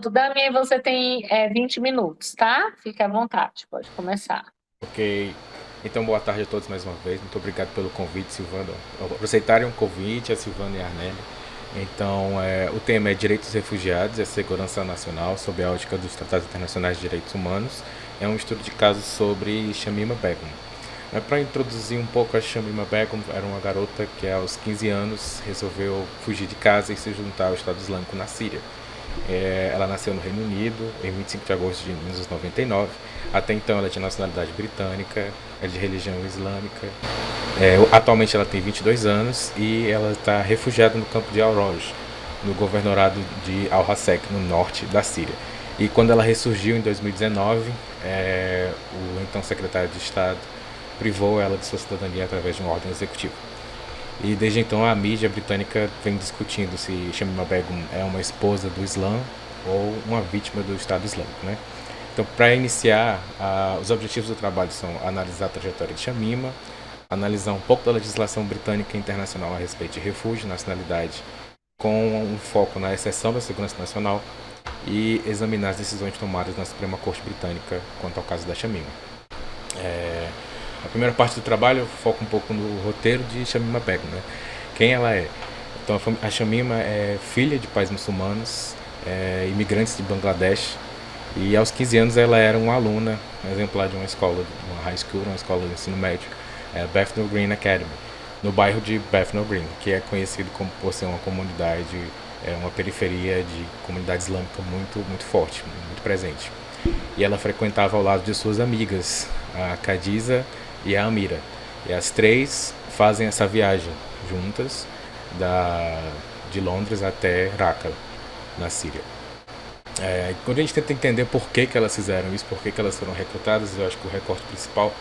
Pronto, Dami, você tem 20 minutos, tá? Fique à vontade, pode começar. Ok. Então, boa tarde a todos mais uma vez. Muito obrigado pelo convite, Silvana. Por aceitarem o convite, a Silvana e a Arnelli. Então, o tema é Direitos dos Refugiados e a Segurança Nacional sob a ótica dos Tratados Internacionais de Direitos Humanos. É um estudo de caso sobre Shamima Begum. Para introduzir um pouco, a Shamima Begum era uma garota que aos 15 anos resolveu fugir de casa e se juntar ao Estado Islâmico na Síria. Ela nasceu no Reino Unido em 25 de agosto de 1999. Até então ela tinha nacionalidade britânica, é de religião islâmica. Atualmente ela tem 22 anos e ela está refugiada no campo de Al-Roj, no governador de Al-Hasek, no norte da Síria. E quando ela ressurgiu em 2019, o então secretário de Estado privou ela de sua cidadania através de uma ordem executiva. E desde então a mídia britânica vem discutindo se Shamima Begum é uma esposa do Islã ou uma vítima do Estado Islâmico, né? Então, para iniciar, os objetivos do trabalho são analisar a trajetória de Shamima, analisar um pouco da legislação britânica e internacional a respeito de refúgio, nacionalidade, com um foco na exceção da segurança nacional e examinar as decisões tomadas na Suprema Corte Britânica quanto ao caso da Shamima. A primeira parte do trabalho foca um pouco no roteiro de Shamima Begum, né? Quem ela é? Então, a Shamima é filha de pais muçulmanos, imigrantes de Bangladesh, e aos 15 anos ela era uma aluna exemplar de uma escola, uma high school, uma escola de ensino médio, Bethnal Green Academy, no bairro de Bethnal Green, que é conhecido como por ser uma comunidade, uma periferia de comunidade islâmica muito forte, muito presente. E ela frequentava ao lado de suas amigas, a Khadija e a Amira. E as três fazem essa viagem juntas de Londres até Raqqa, na Síria. Quando a gente tenta entender por que elas fizeram isso, por que elas foram recrutadas, eu acho que o recorte principal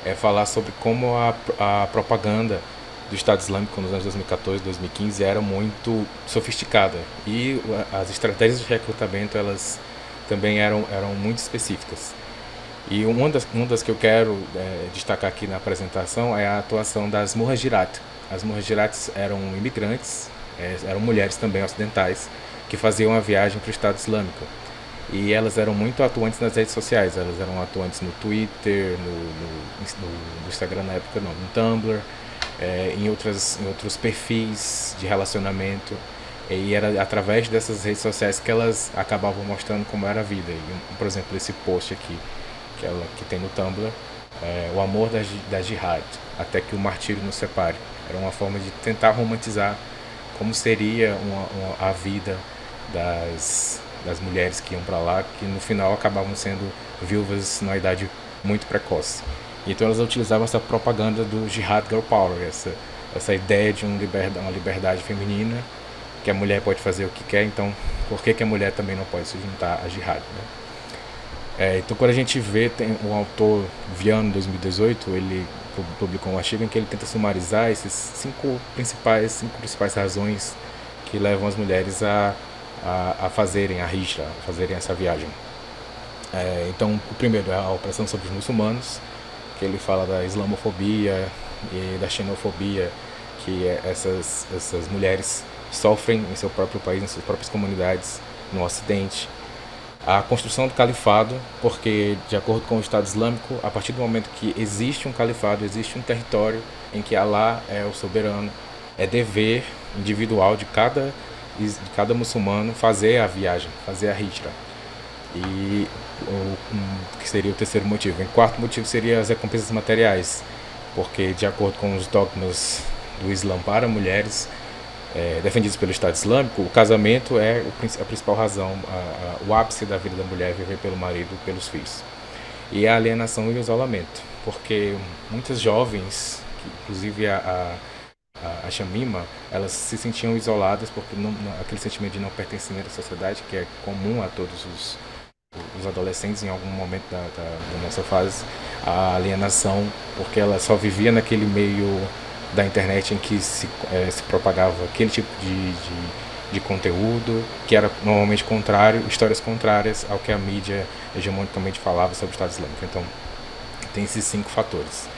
é falar sobre como a propaganda do Estado Islâmico nos anos 2014, 2015 era muito sofisticada e as estratégias de recrutamento elas também eram muito específicas. E uma das que eu quero destacar aqui na apresentação é a atuação das Muhajirat. As Muhajirats eram imigrantes, eram mulheres também ocidentais, que faziam a viagem para o Estado Islâmico. E elas eram muito atuantes nas redes sociais, elas eram atuantes no Twitter, no Instagram na época não, no Tumblr, em outros perfis de relacionamento. E era através dessas redes sociais que elas acabavam mostrando como era a vida. E, por exemplo, esse post aqui, que tem no Tumblr, o amor da jihad, até que o martírio nos separe. Era uma forma de tentar romantizar como seria a vida das mulheres que iam para lá, que no final acabavam sendo viúvas na idade muito precoce. Então elas utilizavam essa propaganda do Jihad Girl Power, essa ideia de uma liberdade feminina, que a mulher pode fazer o que quer, então por que a mulher também não pode se juntar a Jihad, né? Então quando a gente vê, tem um autor, Viano, em 2018, ele publicou um artigo em que ele tenta sumarizar esses cinco principais razões que levam as mulheres a fazerem a hijra, a fazerem essa viagem. Então, o primeiro é a opressão sobre os muçulmanos, que ele fala da islamofobia e da xenofobia que essas mulheres sofrem em seu próprio país, em suas próprias comunidades, no Ocidente. A construção do califado, porque, de acordo com o Estado Islâmico, a partir do momento que existe um califado, existe um território em que Alá é o soberano, é dever individual de cada muçulmano fazer a viagem, fazer a hijra. E que seria o terceiro motivo. O quarto motivo seria as recompensas materiais, porque, de acordo com os dogmas do Islã para mulheres, defendidos pelo Estado Islâmico, o casamento é a principal razão, o ápice da vida da mulher é viver pelo marido e pelos filhos. E a alienação e o isolamento, porque muitas jovens, inclusive a Shamima, elas se sentiam isoladas porque aquele sentimento de não pertencimento à sociedade, que é comum a todos os adolescentes em algum momento da nossa fase, a alienação, porque ela só vivia naquele meio da internet em que se propagava aquele tipo de conteúdo, que era normalmente contrário, histórias contrárias ao que a mídia hegemonicamente falava sobre o Estado Islâmico. Então, tem esses cinco fatores.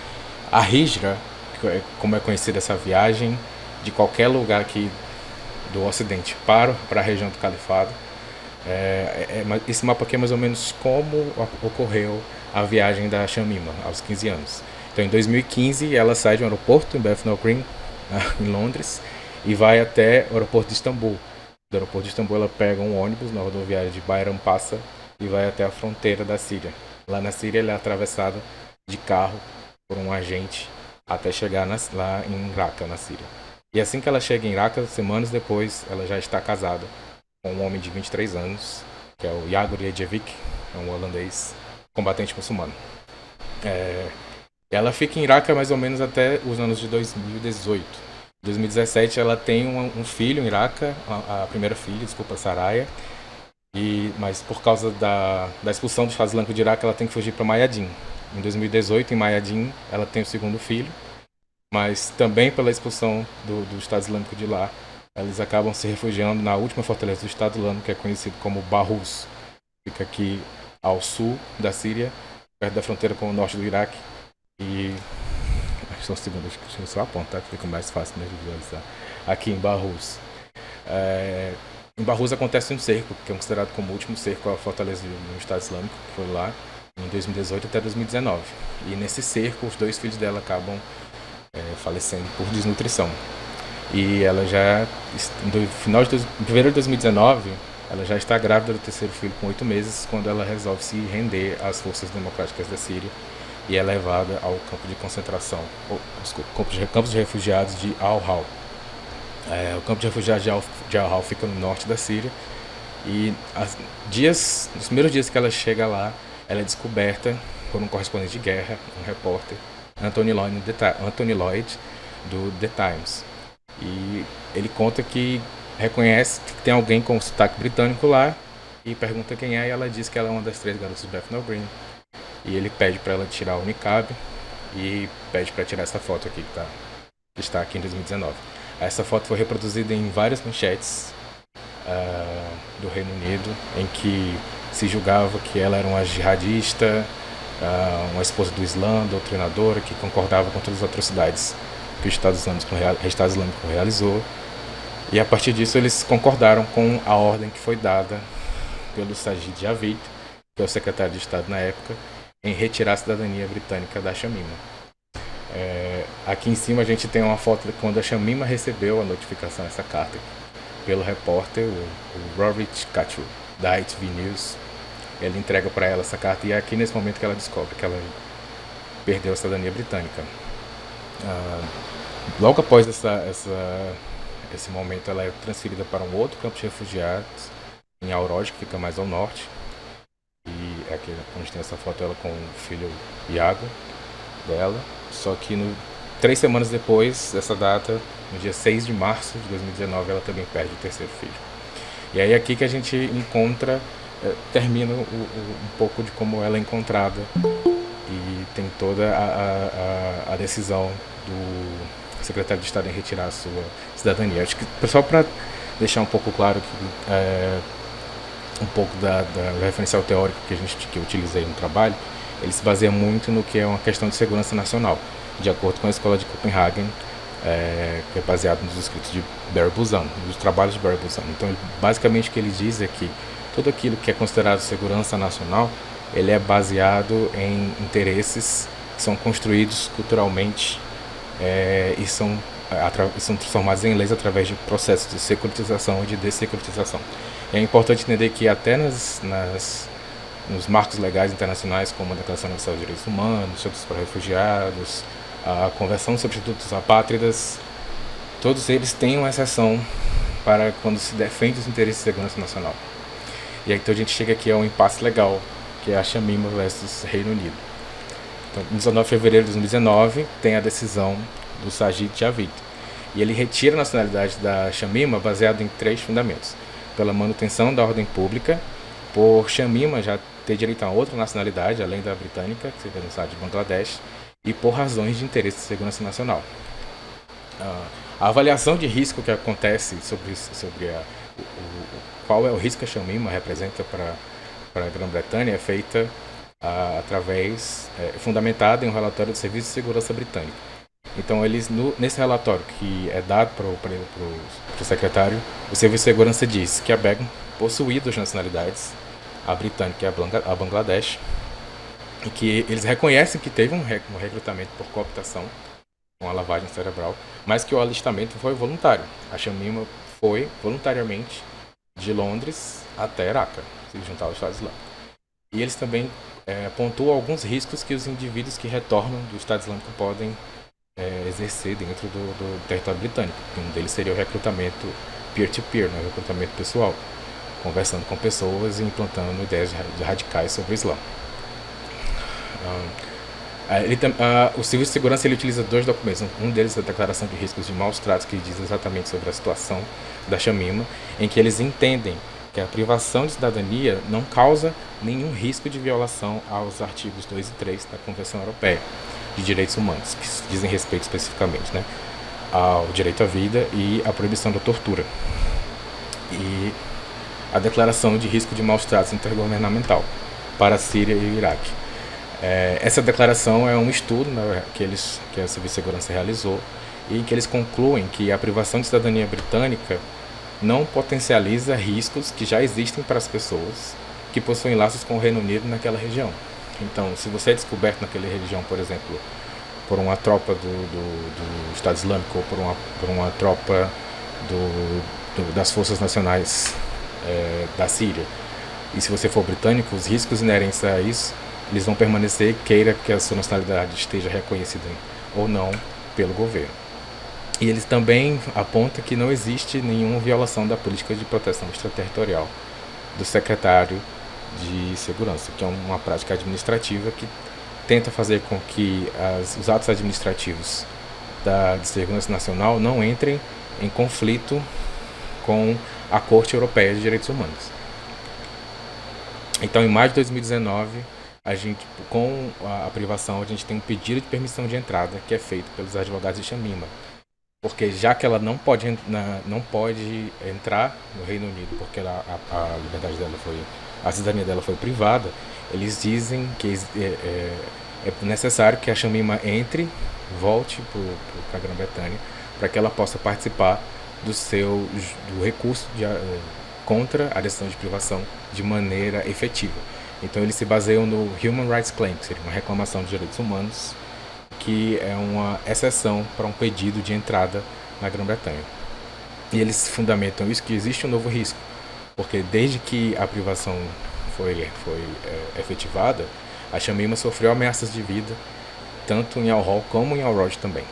A Hijra, como é conhecida essa viagem de qualquer lugar aqui do Ocidente para a região do Califado, Esse mapa aqui é mais ou menos como ocorreu a viagem da Shamima aos 15 anos. Então, em 2015, ela sai de um aeroporto em Bethnal Green, em Londres, e vai até o aeroporto de Istambul. Do aeroporto de Istambul, ela pega um ônibus na rodoviária de Bayrampaşa e vai até a fronteira da Síria. Lá na Síria, ela é atravessada de carro por um agente até chegar lá em Raqqa, na Síria. E assim que ela chega em Raqqa, semanas depois, ela já está casada com um homem de 23 anos, que é o Jagor Jedjevic, é um holandês combatente muçulmano. Ela fica em Raqqa mais ou menos até os anos de 2018. Em 2017 ela tem um filho em Raqqa, a primeira filha, desculpa, Saraya, mas por causa da expulsão do Estado Islâmico de Iraque ela tem que fugir para Mayadin. Em 2018, em Mayadin, ela tem o segundo filho, mas também pela expulsão do Estado Islâmico de lá, eles acabam se refugiando na última fortaleza do Estado Islâmico, que é conhecido como Barrus. Fica aqui ao sul da Síria, perto da fronteira com o norte do Iraque. E são segundos, deixa eu só apontar que fica mais fácil de visualizar. Aqui em Barrus. Em Barrus acontece um cerco, que é considerado como o último cerco à fortaleza do Estado Islâmico, que foi lá em 2018 até 2019. E nesse cerco, os dois filhos dela acabam falecendo por desnutrição. E ela já, no final de fevereiro de 2019, ela já está grávida do terceiro filho com 8 meses, quando ela resolve se render às forças democráticas da Síria e é levada ao campo de concentração, campos de refugiados de Al-Hol. O campo de refugiados de Al-Hol fica no norte da Síria e nos primeiros dias que ela chega lá, ela é descoberta por um correspondente de guerra, um repórter, Anthony Lloyd, do The Times. E ele conta que reconhece que tem alguém com sotaque britânico lá e pergunta quem é, e ela diz que ela é uma das 3 garotas de Bethnal Green. E ele pede para ela tirar o niqab e pede para tirar essa foto aqui que está aqui em 2019. Essa foto foi reproduzida em várias manchetes do Reino Unido, em que se julgava que ela era uma jihadista, uma esposa do Islã, doutrinadora, que concordava com todas as atrocidades que o Estado Islâmico realizou. E a partir disso eles concordaram com a ordem que foi dada pelo Sajid Javid, que é o secretário de Estado na época, em retirar a cidadania britânica da Shamima. Aqui em cima a gente tem uma foto de quando a Shamima recebeu a notificação, essa carta, pelo repórter, o Rorit Katrul, da ITV News. Ele entrega para ela essa carta e é aqui nesse momento que ela descobre que ela perdeu a cidadania britânica. Logo após esse momento, ela é transferida para um outro campo de refugiados em Auroj, que fica mais ao norte. E aqui a gente tem essa foto dela com o filho Iago dela. Só que 3 semanas depois dessa data, no dia 6 de março de 2019, ela também perde o terceiro filho. E aí aqui que a gente termina um pouco de como ela é encontrada. E tem toda a decisão do secretário de Estado em retirar a sua cidadania. Acho que, pessoal, para deixar um pouco claro que um pouco da referencial teórico que eu utilizei no trabalho, ele se baseia muito no que é uma questão de segurança nacional, de acordo com a Escola de Copenhagen, que é baseado nos escritos de Barry Buzan, nos trabalhos de Barry Buzan. Então, basicamente, o que ele diz é que tudo aquilo que é considerado segurança nacional, ele é baseado em interesses que são construídos culturalmente e são transformados em leis através de processos de securitização e de dessecuritização. É importante entender que até nos marcos legais internacionais, como a Declaração Universal dos Direitos Humanos, Estatutos para Refugiados, a Convenção de Substitutos Apátridas, todos eles têm uma exceção para quando se defende os interesses de segurança nacional. E aí então a gente chega aqui a um impasse legal, que é a Shamima versus Reino Unido. Então, em 19 de fevereiro de 2019, tem a decisão do Sajid Javid. E ele retira a nacionalidade da Shamima baseado em 3 fundamentos. Pela manutenção da ordem pública, por Shamima já ter direito a outra nacionalidade, além da britânica, que seria no estado de Bangladesh, e por razões de interesse de segurança nacional. A avaliação de risco que acontece sobre qual é o risco que a Shamima representa para a Grã-Bretanha é feita fundamentada em um relatório do Serviço de Segurança Britânico. Então, nesse relatório que é dado para o secretário, o Serviço de Segurança diz que a Begum possuía duas nacionalidades, a britânica e a Bangladesh, e que eles reconhecem que teve um recrutamento por cooptação, com a lavagem cerebral, mas que o alistamento foi voluntário. A Shamima foi voluntariamente de Londres até Raqqa, se juntar aos Estados Islâmicos. E eles também pontuam alguns riscos que os indivíduos que retornam do Estado Islâmico podem exercer dentro do território britânico. Um deles seria o recrutamento peer-to-peer, né, recrutamento pessoal, conversando com pessoas e implantando ideias radicais sobre o Islã. O Serviço de Segurança ele utiliza dois documentos. Um deles é a Declaração de Riscos de Maus Tratos, que diz exatamente sobre a situação da Shamima, em que eles entendem que a privação de cidadania não causa nenhum risco de violação aos artigos 2 e 3 da Convenção Europeia de Direitos Humanos, que dizem respeito especificamente, né, ao direito à vida e à proibição da tortura. E a Declaração de Risco de Maus Tratos Intergovernamental para a Síria e o Iraque. Essa declaração é um estudo, né, que a Serviço de Segurança realizou, e em que eles concluem que a privação de cidadania britânica não potencializa riscos que já existem para as pessoas que possuem laços com o Reino Unido naquela região. Então, se você é descoberto naquela região, por exemplo, por uma tropa do Estado Islâmico ou por uma tropa das Forças Nacionais da Síria, e se você for britânico, os riscos inerentes a isso, eles vão permanecer, queira que a sua nacionalidade esteja reconhecida ou não pelo governo. E eles também apontam que não existe nenhuma violação da política de proteção extraterritorial do secretário de Segurança, que é uma prática administrativa que tenta fazer com que os atos administrativos de Segurança Nacional não entrem em conflito com a Corte Europeia de Direitos Humanos. Então, em maio de 2019, com a privação, a gente tem um pedido de permissão de entrada que é feito pelos advogados de Shamima, porque já que ela não pode entrar no Reino Unido, porque a liberdade dela a cidadania dela foi privada, eles dizem que é necessário que a Shamima volte para a Grã-Bretanha, para que ela possa participar do recurso contra a decisão de privação de maneira efetiva. Então eles se baseiam no Human Rights Claim, que seria uma reclamação de direitos humanos, que é uma exceção para um pedido de entrada na Grã-Bretanha. E eles fundamentam isso que existe um novo risco, porque desde que a privação foi efetivada, a Shamima sofreu ameaças de vida, tanto em Al-Hol como em Al-Roj também.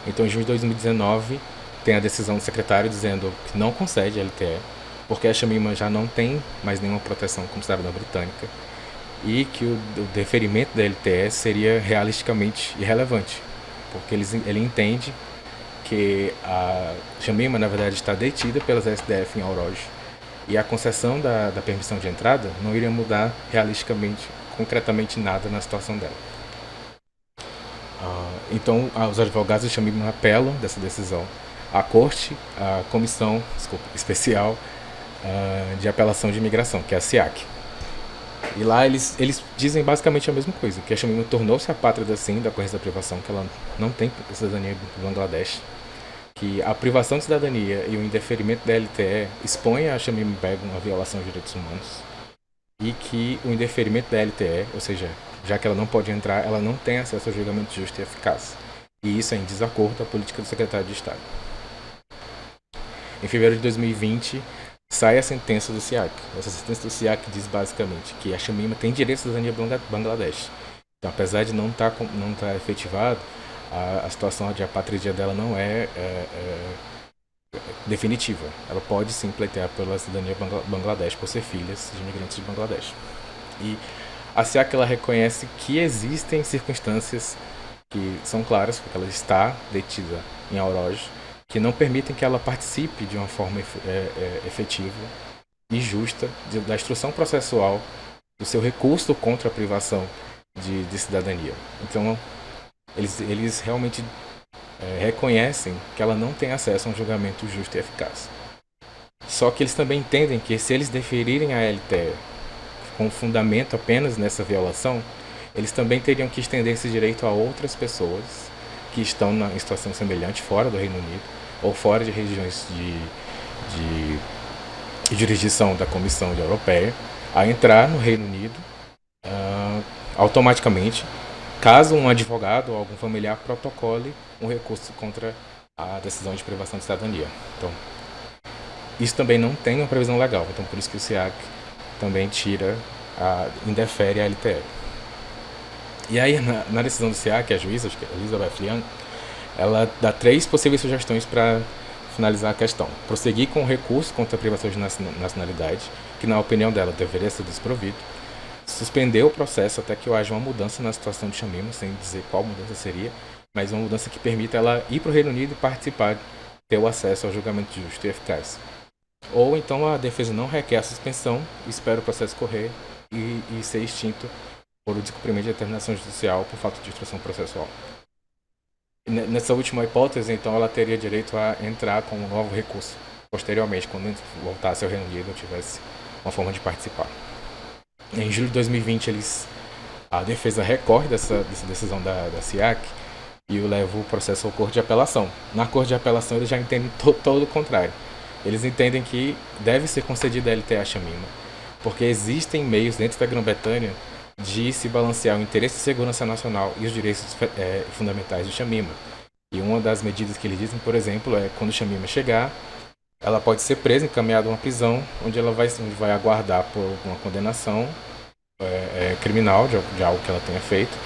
Então, em junho de 2019, tem a decisão do secretário dizendo que não concede a LTE, porque a Shamima já não tem mais nenhuma proteção como cidadã britânica, e que o deferimento da LTE seria realisticamente irrelevante, porque ele entende que a Shamima, na verdade, está detida pelas SDF em Al-Roj, e a concessão da permissão de entrada não iria mudar realisticamente, concretamente nada na situação dela. Então, os advogados de Shamima apelam dessa decisão à Corte, à Comissão Especial de Apelação de Imigração, que é a SIAC. E lá eles dizem basicamente a mesma coisa, que a Shamima tornou-se a pátria sim da ocorrência da privação, que ela não tem cidadania do Bangladesh, que a privação de cidadania e o indeferimento da LTE expõe a Shamima Begum a violação de direitos humanos, e que o indeferimento da LTE, ou seja, já que ela não pode entrar, ela não tem acesso ao julgamento justo e eficaz. E isso é em desacordo com a política do secretário de Estado. Em fevereiro de 2020, sai a sentença do SIAC. Essa sentença do SIAC diz basicamente que a Shamima tem direito à cidadania Bangladesh. Então, apesar de não estar efetivado, a situação de apatria dela não é definitiva. Ela pode sim pleitear pela cidadania Bangladesh por ser filha de imigrantes de Bangladesh. E a SIAC ela reconhece que existem circunstâncias que são claras, porque ela está detida em Al-Roj, que não permitem que ela participe de uma forma efetiva e justa da instrução processual do seu recurso contra a privação de cidadania. Então, eles realmente reconhecem que ela não tem acesso a um julgamento justo e eficaz. Só que eles também entendem que se eles deferirem a LTE com fundamento apenas nessa violação, eles também teriam que estender esse direito a outras pessoas que estão em situação semelhante fora do Reino Unido ou fora de regiões de jurisdição da Comissão Europeia a entrar no Reino Unido automaticamente, caso um advogado ou algum familiar protocole um recurso contra a decisão de privação de cidadania. Então, isso também não tem uma previsão legal, então por isso que o SEAC também indefere a LTE. E aí, na decisão do SEAC, a juíza, acho que é Elizabeth Young, ela dá 3 possíveis sugestões para finalizar a questão. Prosseguir com o recurso contra a privação de nacionalidade, que na opinião dela deveria ser desprovido. Suspender o processo até que haja uma mudança na situação de Shamima, sem dizer qual mudança seria, mas uma mudança que permita ela ir para o Reino Unido e participar, ter o acesso ao julgamento justo e eficaz. Ou então a defesa não requer a suspensão, espera o processo correr e ser extinto por o descumprimento de determinação judicial por falta de instrução processual. Nessa última hipótese, então, ela teria direito a entrar com um novo recurso posteriormente, quando voltasse ao Reino Unido ou tivesse uma forma de participar. Em julho de 2020, a defesa recorre dessa decisão da SEAC e leva o processo ao Corte de Apelação. Na Corte de Apelação, eles já entendem todo o contrário. Eles entendem que deve ser concedida a LTE a Shamima, porque existem meios dentro da Grã-Bretanha de se balancear o interesse de segurança nacional e os direitos fundamentais de Shamima. E uma das medidas que eles dizem, por exemplo, é quando Shamima chegar, ela pode ser presa, encaminhada a uma prisão, onde ela vai aguardar por uma condenação criminal de algo que ela tenha feito.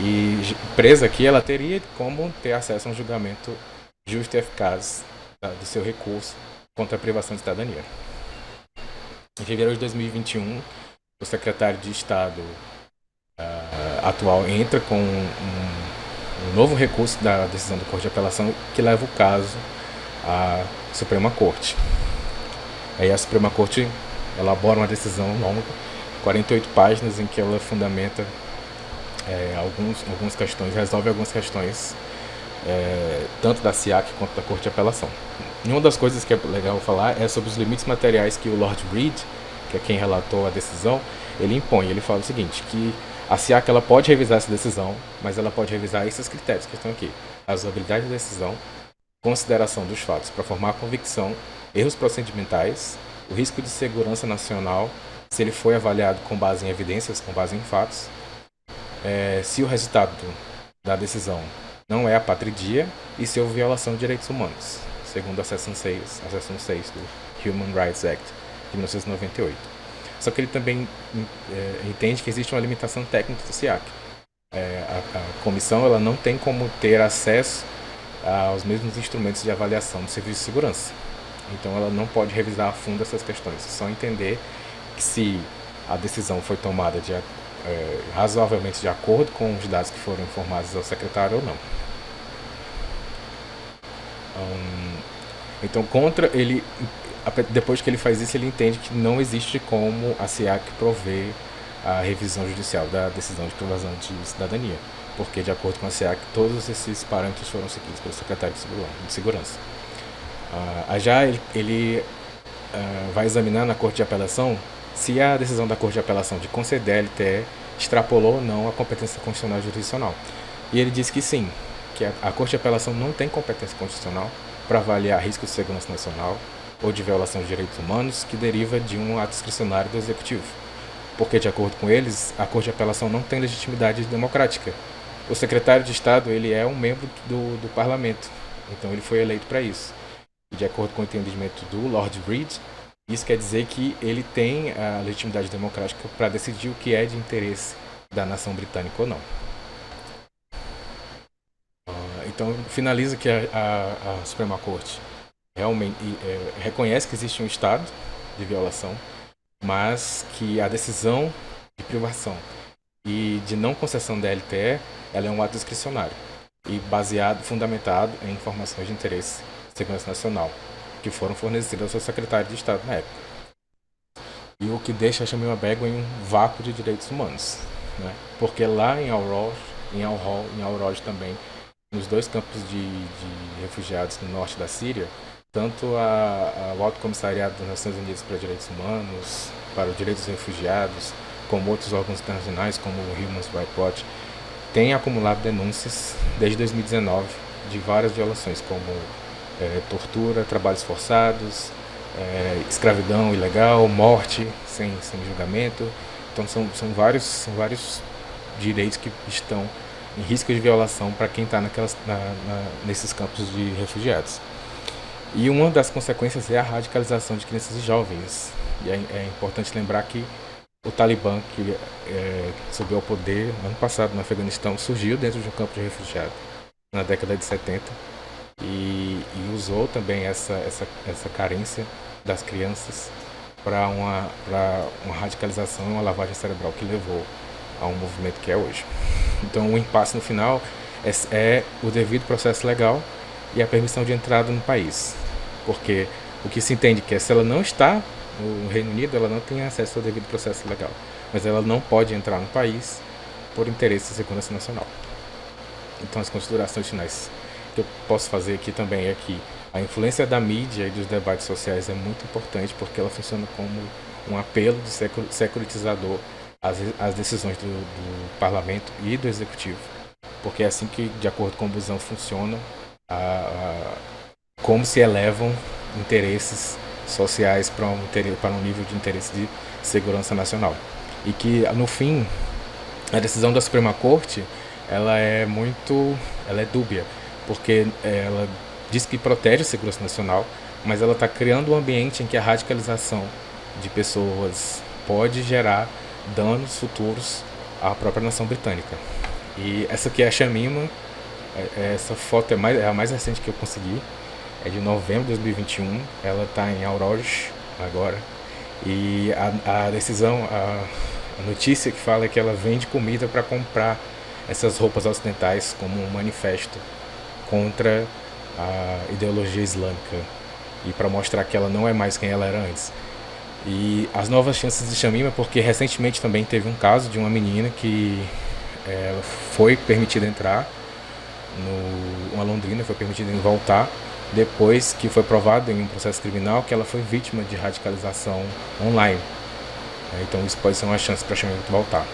E presa aqui, ela teria como ter acesso a um julgamento justo e eficaz do seu recurso contra a privação de cidadania. Em fevereiro de 2021, o secretário de Estado atual entra com um novo recurso da decisão do Corte de Apelação que leva o caso à Suprema Corte. Aí a Suprema Corte elabora uma decisão longa, 48 páginas, em que ela fundamenta algumas questões, resolve algumas questões, tanto da SEAC quanto da Corte de Apelação. E uma das coisas que é legal falar é sobre os limites materiais que o Lord Reed, que é quem relatou a decisão, ele impõe. Ele fala o seguinte, que a SEAC ela pode revisar essa decisão, mas ela pode revisar esses critérios que estão aqui: razoabilidade da decisão, consideração dos fatos para formar a convicção, erros procedimentais, o risco de segurança nacional, se ele foi avaliado com base em evidências, com base em fatos, se o resultado da decisão não é apátridia e se houve violação de direitos humanos, segundo a seção 6 do Human Rights Act de 1998. Só que ele também entende que existe uma limitação técnica do SEAC. A comissão ela não tem como ter acesso aos mesmos instrumentos de avaliação do serviço de segurança. Então ela não pode revisar a fundo essas questões, só entender que se a decisão foi tomada razoavelmente de acordo com os dados que foram informados ao secretário ou não. Então, depois que ele faz isso, ele entende que não existe como a SEAC prover a revisão judicial da decisão de privação de cidadania, porque, de acordo com a SEAC, todos esses parâmetros foram seguidos pelo secretário de Segurança. Já ele vai examinar na Corte de Apelação se a decisão da Corte de Apelação de conceder a LTE extrapolou ou não a competência constitucional e jurisdicional. E ele diz que sim, que a Corte de Apelação não tem competência constitucional para avaliar risco de segurança nacional ou de violação de direitos humanos que deriva de um ato discricionário do Executivo. Porque, de acordo com eles, a Corte de Apelação não tem legitimidade democrática. O secretário de Estado ele é um membro do Parlamento, então ele foi eleito para isso. E, de acordo com o entendimento do Lord Reed, isso quer dizer que ele tem a legitimidade democrática para decidir o que é de interesse da nação britânica ou não. Então, finaliza que a Suprema Corte realmente reconhece que existe um estado de violação, mas que a decisão de privação e de não concessão da LTE ela é um ato discricionário e fundamentado em informações de interesse de segurança nacional que foram fornecidas ao seu secretário de Estado na época. E o que deixa a Shamima Begum em um vácuo de direitos humanos, né? Porque lá em Al-Roj, em Al-Roj também, nos dois campos de refugiados no norte da Síria, tanto o Alto Comissariado das Nações Unidas para Direitos Humanos, para os Direitos dos Refugiados, como outros órgãos internacionais, como o Human Rights Watch, tem acumulado denúncias desde 2019 de várias violações, como tortura, trabalhos forçados, escravidão ilegal, morte sem julgamento. Então são vários direitos que estão em risco de violação para quem está nesses campos de refugiados. E uma das consequências é a radicalização de crianças e jovens. E é importante lembrar que o Talibã, que subiu ao poder ano passado no Afeganistão, surgiu dentro de um campo de refugiados na década de 70 e usou também essa carência das crianças para uma radicalização e uma lavagem cerebral que levou a um movimento que é hoje. Então o impasse no final é o devido processo legal e a permissão de entrada no país, porque o que se entende que se ela não está no Reino Unido, ela não tem acesso ao devido processo legal, mas ela não pode entrar no país por interesse de segurança nacional. Então as considerações finais que eu posso fazer aqui também é que a influência da mídia e dos debates sociais é muito importante, porque ela funciona como um apelo de securitizador às decisões do parlamento e do executivo, porque é assim que, de acordo com a Busão, funciona como se elevam interesses sociais para um nível de interesse de segurança nacional. E que, no fim, a decisão da Suprema Corte ela é dúbia, porque ela diz que protege a segurança nacional, mas ela está criando um ambiente em que a radicalização de pessoas pode gerar danos futuros à própria nação britânica. E essa aqui é a Shamima. Essa foto é a mais recente que eu consegui, é de novembro de 2021, ela está em Aurora agora, e a decisão, a notícia que fala é que ela vende comida para comprar essas roupas ocidentais como um manifesto contra a ideologia islâmica e para mostrar que ela não é mais quem ela era antes. E as novas chances de Shamima, porque recentemente também teve um caso de uma menina que ela foi permitida entrar uma londrina, foi permitida voltar depois que foi provado em um processo criminal que ela foi vítima de radicalização online. Então isso pode ser uma chance para Shamima voltar.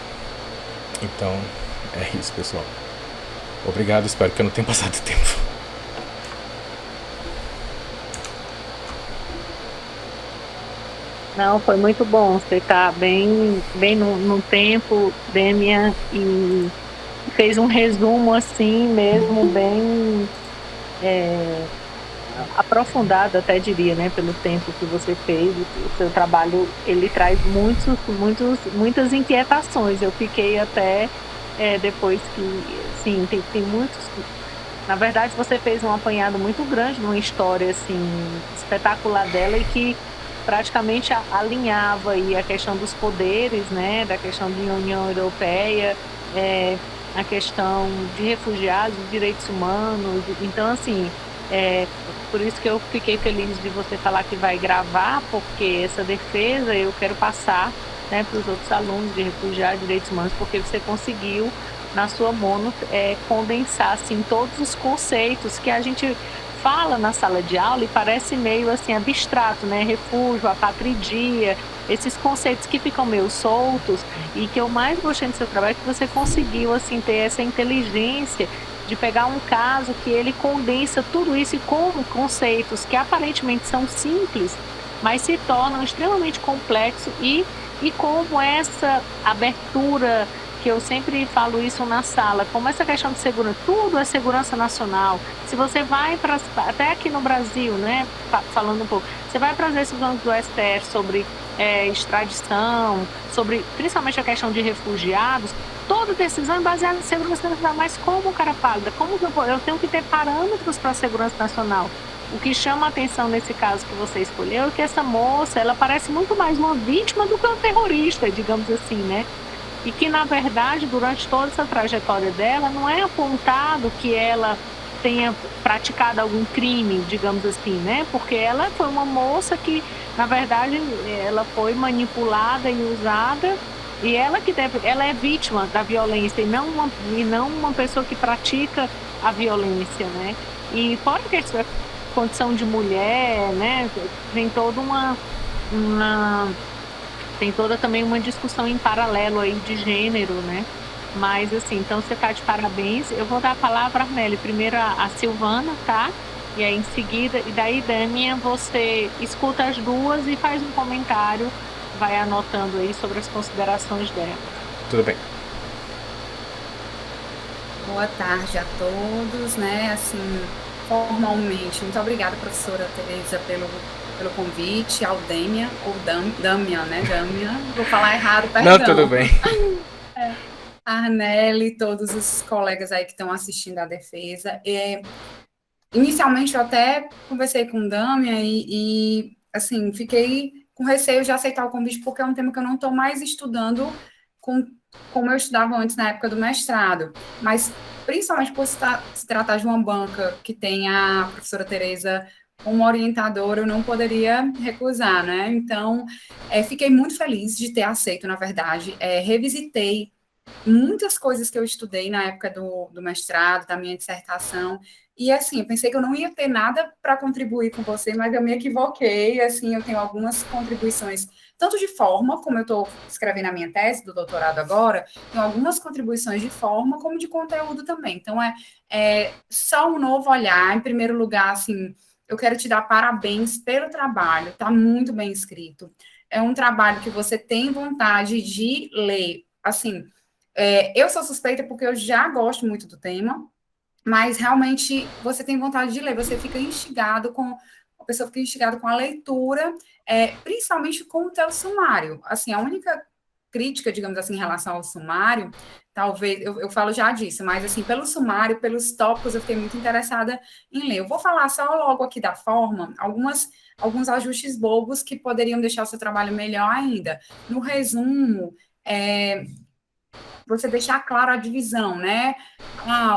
Então é isso, pessoal. Obrigado, espero que eu não tenha passado tempo. Não, foi muito bom. Você está bem no tempo, Demian, e fez um resumo assim mesmo, bem aprofundado, até diria, né, pelo tempo que você fez. O seu trabalho, ele traz muitas inquietações. Eu fiquei até depois que, sim, tem muitos. Na verdade, você fez um apanhado muito grande numa história assim espetacular dela e que praticamente alinhava aí a questão dos poderes, né, da questão da União Europeia, a questão de refugiados, de direitos humanos. Então, assim, por isso que eu fiquei feliz de você falar que vai gravar, porque essa defesa eu quero passar, né, para os outros alunos de refugiados, direitos humanos, porque você conseguiu, na sua mono, condensar assim, todos os conceitos que a gente fala na sala de aula e parece meio assim abstrato, né? Refúgio, apatridia, esses conceitos que ficam meio soltos, e que eu mais gostei do seu trabalho é que você conseguiu assim ter essa inteligência de pegar um caso que ele condensa tudo isso e como conceitos que aparentemente são simples, mas se tornam extremamente complexos, e como essa abertura, que eu sempre falo isso na sala, como essa questão de segurança, tudo é segurança nacional. Se você vai até aqui no Brasil, né, falando um pouco, você vai para as decisões do STF sobre extradição, sobre principalmente a questão de refugiados, toda decisão é baseada em segurança nacional. Mas como, cara pálida, como que eu tenho que ter parâmetros para a segurança nacional? O que chama a atenção nesse caso que você escolheu é que essa moça, ela parece muito mais uma vítima do que um terrorista, digamos assim, né? E que, na verdade, durante toda essa trajetória dela, não é apontado que ela tenha praticado algum crime, digamos assim, né? Porque ela foi uma moça que, na verdade, ela foi manipulada e usada, e ela é vítima da violência e não uma pessoa que pratica a violência, né? E fora que essa condição de mulher, né? Tem toda tem toda também uma discussão em paralelo aí de gênero, né? Mas, assim, então você está de parabéns. Eu vou dar a palavra, Arnele, primeiro a Silvana, tá? E aí, em seguida, e daí, Dânia, você escuta as duas e faz um comentário, vai anotando aí sobre as considerações dela. Tudo bem. Boa tarde a todos, né? Assim, formalmente, muito obrigada, professora Tereza, pelo convite, ao Dâmia, ou Dâmia, né? Dâmia, vou falar errado, perdão. Não, tudo bem. Arnele, todos os colegas aí que estão assistindo à defesa. Inicialmente, eu até conversei com Dâmia assim, fiquei com receio de aceitar o convite, porque é um tema que eu não estou mais estudando como eu estudava antes, na época do mestrado. Mas, principalmente por se tratar de uma banca que tem a professora Tereza como orientadora, eu não poderia recusar, né? Então, fiquei muito feliz de ter aceito, na verdade. Revisitei muitas coisas que eu estudei na época do mestrado, da minha dissertação, e assim, eu pensei que eu não ia ter nada para contribuir com você, mas eu me equivoquei, assim, eu tenho algumas contribuições, tanto de forma, como eu estou escrevendo a minha tese do doutorado agora, tenho algumas contribuições de forma, como de conteúdo também. Então, é só um novo olhar. Em primeiro lugar, assim, eu quero te dar parabéns pelo trabalho, está muito bem escrito. É um trabalho que você tem vontade de ler, assim, eu sou suspeita porque eu já gosto muito do tema, mas realmente você tem vontade de ler, você fica instigado a pessoa fica instigada com a leitura, principalmente com o teu sumário. Assim, a única crítica, digamos assim, em relação ao sumário, talvez, eu falo já disso, mas assim, pelo sumário, pelos tópicos, eu fiquei muito interessada em ler. Eu vou falar só logo aqui da forma, alguns ajustes bobos que poderiam deixar o seu trabalho melhor ainda. No resumo, você deixar claro a divisão, né?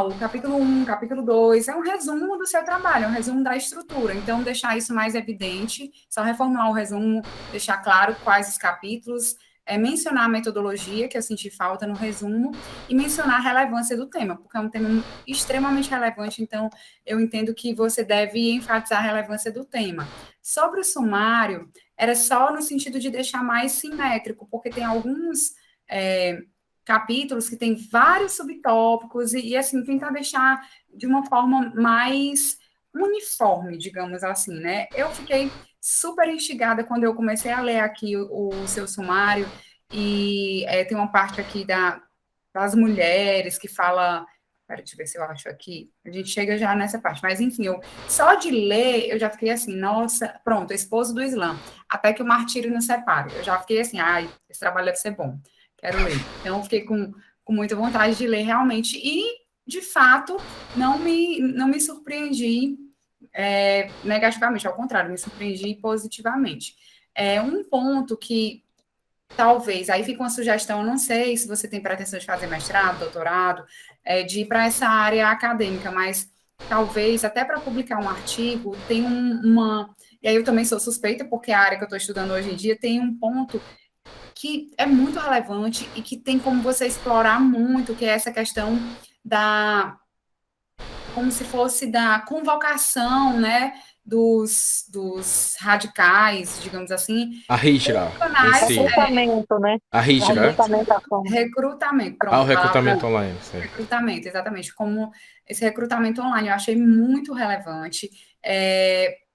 O capítulo 1, capítulo 2, é um resumo do seu trabalho, é um resumo da estrutura. Então, deixar isso mais evidente, só reformular o resumo, deixar claro quais os capítulos, mencionar a metodologia, que eu senti falta no resumo, e mencionar a relevância do tema, porque é um tema extremamente relevante, então eu entendo que você deve enfatizar a relevância do tema. Sobre o sumário, era só no sentido de deixar mais simétrico, porque tem alguns capítulos que tem vários subtópicos assim, tentar deixar de uma forma mais uniforme, digamos assim, né? Eu fiquei super instigada quando eu comecei a ler aqui o seu sumário e tem uma parte aqui das mulheres que fala. Pera, deixa eu ver se eu acho aqui. A gente chega já nessa parte. Mas, enfim, só de ler, eu já fiquei assim, nossa, pronto, esposo do Islã. Até que o martírio nos separe. Eu já fiquei assim, ai, esse trabalho deve ser bom. Quero ler. Então, fiquei com muita vontade de ler realmente. E, de fato, não me surpreendi negativamente, ao contrário, me surpreendi positivamente. Um ponto que talvez, aí fica uma sugestão, eu não sei se você tem pretensão de fazer mestrado, doutorado, de ir para essa área acadêmica, mas talvez até para publicar um artigo, tem e aí eu também sou suspeita, porque a área que eu estou estudando hoje em dia tem um ponto que é muito relevante e que tem como você explorar muito, que é essa questão como se fosse da convocação, né, dos radicais, digamos assim. A Hijra. Recrutamento, né? A Hijra. Recrutamento, pronto. O recrutamento online. Certo. Recrutamento, exatamente. Como esse recrutamento online, eu achei muito relevante.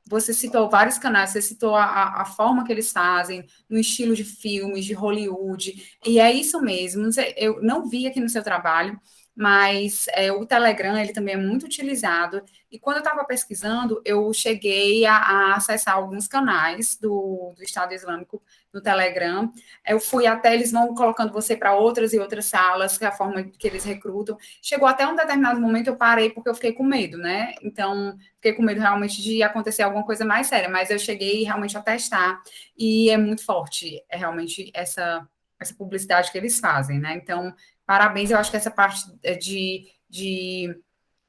Você citou vários canais, você citou a forma que eles fazem, no estilo de filmes, de Hollywood, e é isso mesmo. Eu não vi aqui no seu trabalho, mas o Telegram, ele também é muito utilizado, e quando eu estava pesquisando, eu cheguei a acessar alguns canais do Estado Islâmico no Telegram. Eu fui até, eles vão colocando você para outras e outras salas, que é a forma que eles recrutam. Chegou até um determinado momento, eu parei porque eu fiquei com medo, né? Então, fiquei com medo realmente de acontecer alguma coisa mais séria, mas eu cheguei realmente a testar, e é muito forte, realmente essa publicidade que eles fazem, né? Então, parabéns, eu acho que essa parte de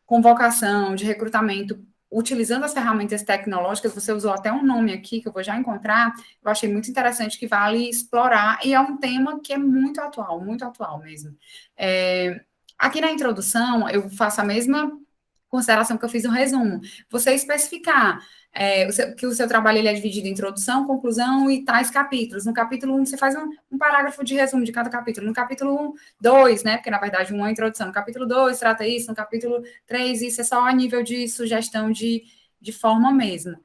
convocação, de recrutamento, utilizando as ferramentas tecnológicas, você usou até um nome aqui, que eu vou já encontrar, eu achei muito interessante, que vale explorar, e é um tema que é muito atual mesmo. Aqui na introdução, eu faço a mesma consideração que eu fiz no resumo, você especificar que o seu trabalho ele é dividido em introdução, conclusão e tais capítulos. No capítulo 1, você faz um parágrafo de resumo de cada capítulo. No capítulo 1, 2, né? Porque, na verdade, 1 é a introdução. No capítulo 2, trata isso. No capítulo 3, isso é só a nível de sugestão de forma mesmo.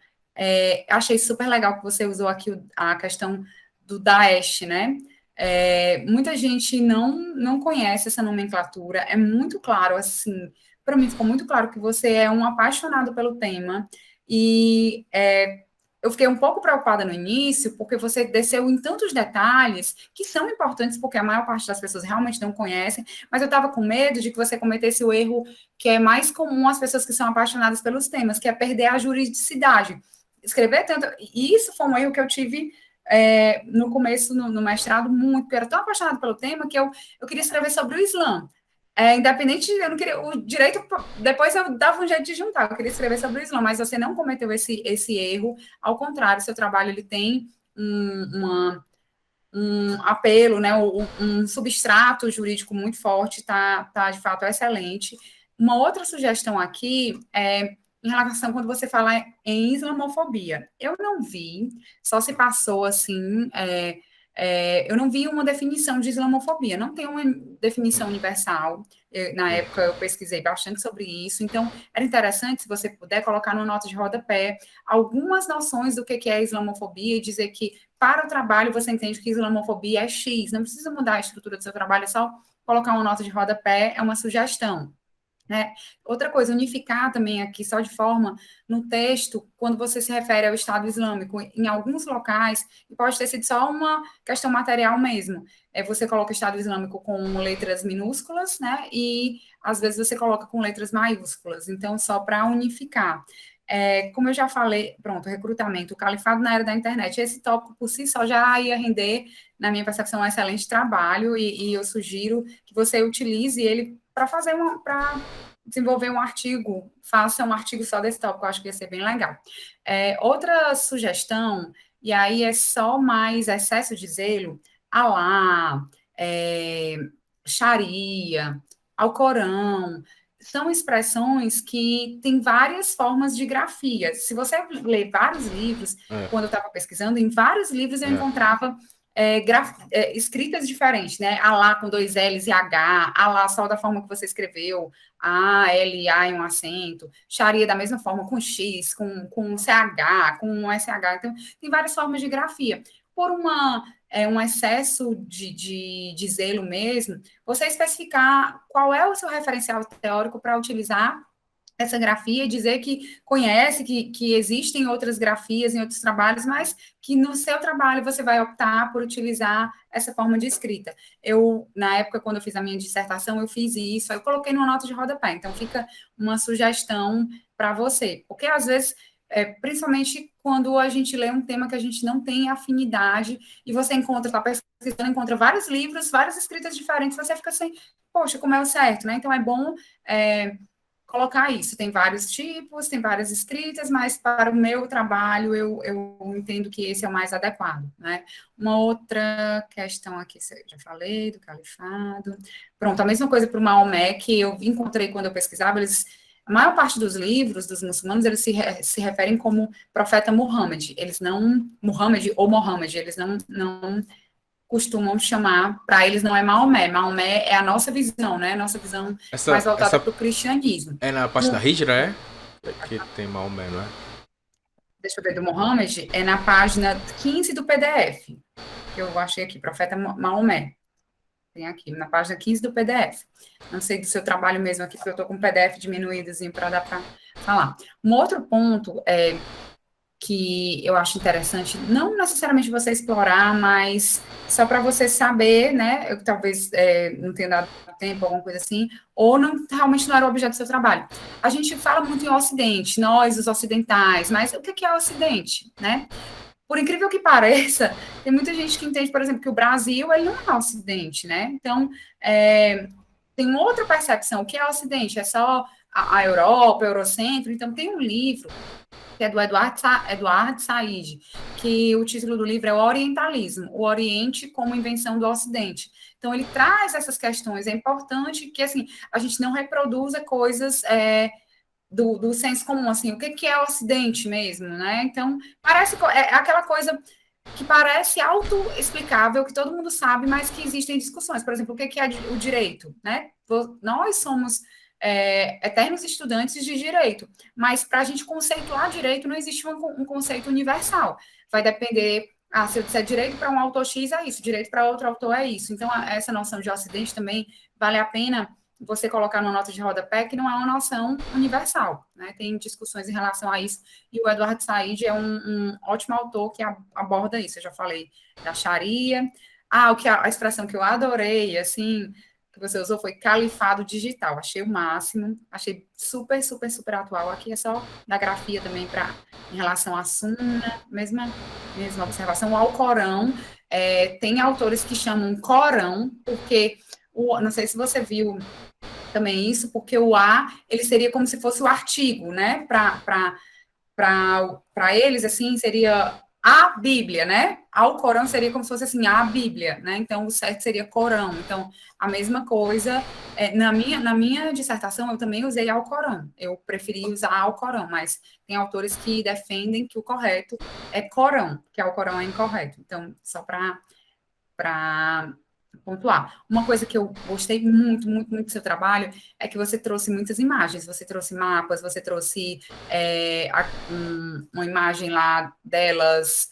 Achei super legal que você usou aqui a questão do Daesh, né? Muita gente não conhece essa nomenclatura. É muito claro, assim, para mim ficou muito claro que você é um apaixonado pelo tema. E eu fiquei um pouco preocupada no início, porque você desceu em tantos detalhes que são importantes, porque a maior parte das pessoas realmente não conhecem, mas eu estava com medo de que você cometesse o erro que é mais comum às pessoas que são apaixonadas pelos temas, que é perder a juridicidade. Escrever tanto... E isso foi um erro que eu tive no começo, no mestrado, muito, porque eu era tão apaixonada pelo tema que eu queria escrever sobre o Islã. Independente, eu não queria o direito, depois eu dava um jeito de juntar, eu queria escrever sobre o Islã, mas você não cometeu esse erro, ao contrário, seu trabalho ele tem um apelo, né, um substrato jurídico muito forte, tá de fato excelente. Uma outra sugestão aqui em relação quando você fala em islamofobia. Eu não vi, só se passou assim, eu não vi uma definição de islamofobia, não tem uma definição universal. Na época eu pesquisei bastante sobre isso, então era interessante se você puder colocar no nota de rodapé algumas noções do que é islamofobia e dizer que para o trabalho você entende que islamofobia é X, não precisa mudar a estrutura do seu trabalho, é só colocar uma nota de rodapé, é uma sugestão. Outra coisa, unificar também aqui, só de forma, no texto, quando você se refere ao Estado Islâmico, em alguns locais, e pode ter sido só uma questão material mesmo, você coloca Estado Islâmico com letras minúsculas, né, e às vezes você coloca com letras maiúsculas, então só para unificar. Como eu já falei, pronto, recrutamento, o califado na era da internet, esse tópico por si só já ia render, na minha percepção, um excelente trabalho, e eu sugiro que você utilize ele para desenvolver um artigo, faça um artigo só desse tópico, eu acho que ia ser bem legal. Outra sugestão, e aí é só mais excesso de zelo, Alá, Sharia, Alcorão, são expressões que têm várias formas de grafia. Se você ler vários livros, quando eu estava pesquisando, em vários livros eu encontrava escritas diferentes, né? Alá com 2 L's e H, Alá só da forma que você escreveu, A, L, A e um acento, Sharia da mesma forma, com X, com CH, com SH. Então, tem várias formas de grafia. Por um excesso de zelo mesmo, você especificar qual é o seu referencial teórico para utilizar essa grafia, dizer que conhece, que existem outras grafias em outros trabalhos, mas que no seu trabalho você vai optar por utilizar essa forma de escrita. Na época, quando eu fiz a minha dissertação, eu fiz isso, aí eu coloquei numa nota de rodapé, então fica uma sugestão para você, porque às vezes, principalmente quando a gente lê um tema que a gente não tem afinidade, e você está pesquisando, encontra vários livros, várias escritas diferentes, você fica assim, poxa, como é o certo, né? Então é bom colocar isso. Tem vários tipos, tem várias escritas, mas para o meu trabalho eu entendo que esse é o mais adequado, né? Uma outra questão aqui, eu já falei, do califado. Pronto, a mesma coisa para o Maomé, que eu encontrei quando eu pesquisava, a maior parte dos livros dos muçulmanos, eles se referem como profeta Muhammad, eles não, Muhammad, eles não costumam chamar, para eles não é Maomé. Maomé é a nossa visão, né? Nossa visão mais voltada para o cristianismo. É na parte da Hijra, que tem Maomé, não é? Deixa eu ver, do Muhammad, é na página 15 do PDF, que eu achei aqui, profeta Maomé. Tem aqui, na página 15 do PDF. Não sei do seu trabalho mesmo aqui, porque eu estou com o PDF diminuídozinho para dar para falar. Um outro ponto que eu acho interessante, não necessariamente você explorar, mas só para você saber, né, eu talvez não tenha dado tempo, alguma coisa assim, ou realmente não era o objeto do seu trabalho. A gente fala muito em Ocidente, nós, os ocidentais, mas o que é o Ocidente, né? Por incrível que pareça, tem muita gente que entende, por exemplo, que o Brasil, ele não é o Ocidente, né? Então, tem outra percepção, o que é o Ocidente? É só a Europa, o Eurocentro, então tem um livro que é do Eduardo Said, que o título do livro é O Orientalismo, o Oriente como Invenção do Ocidente. Então, ele traz essas questões. É importante que, assim, a gente não reproduza coisas do senso comum, assim, o que é o Ocidente mesmo, né? Então, parece aquela coisa que parece autoexplicável, que todo mundo sabe, mas que existem discussões. Por exemplo, o que é o direito, né? Nós somos eternos estudantes de direito, mas para a gente conceituar direito não existe um conceito universal. Vai depender, se eu disser direito para um autor X é isso, direito para outro autor é isso. Então, essa noção de Ocidente também vale a pena você colocar numa nota de rodapé, que não é uma noção universal, né? Tem discussões em relação a isso, e o Eduardo Said é um ótimo autor que aborda isso. Eu já falei da Sharia. A expressão que eu adorei, assim, que você usou foi califado digital. Achei o máximo, achei super, super, super atual. Aqui é só da grafia também em relação à Sunna, mesma observação. O Alcorão, tem autores que chamam Corão, porque, não sei se você viu também isso, porque o ele seria como se fosse o artigo, né? Para eles, assim, seria a Bíblia, né? Ao Corão seria como se fosse assim, a Bíblia, né? Então, o certo seria Corão. Então, a mesma coisa, na minha dissertação, eu também usei ao Corão. Eu preferi usar ao Corão, mas tem autores que defendem que o correto é Corão, que ao Corão é incorreto. Então, só para pontuar. Uma coisa que eu gostei muito, muito, muito do seu trabalho é que você trouxe muitas imagens, você trouxe mapas, você trouxe uma imagem lá delas,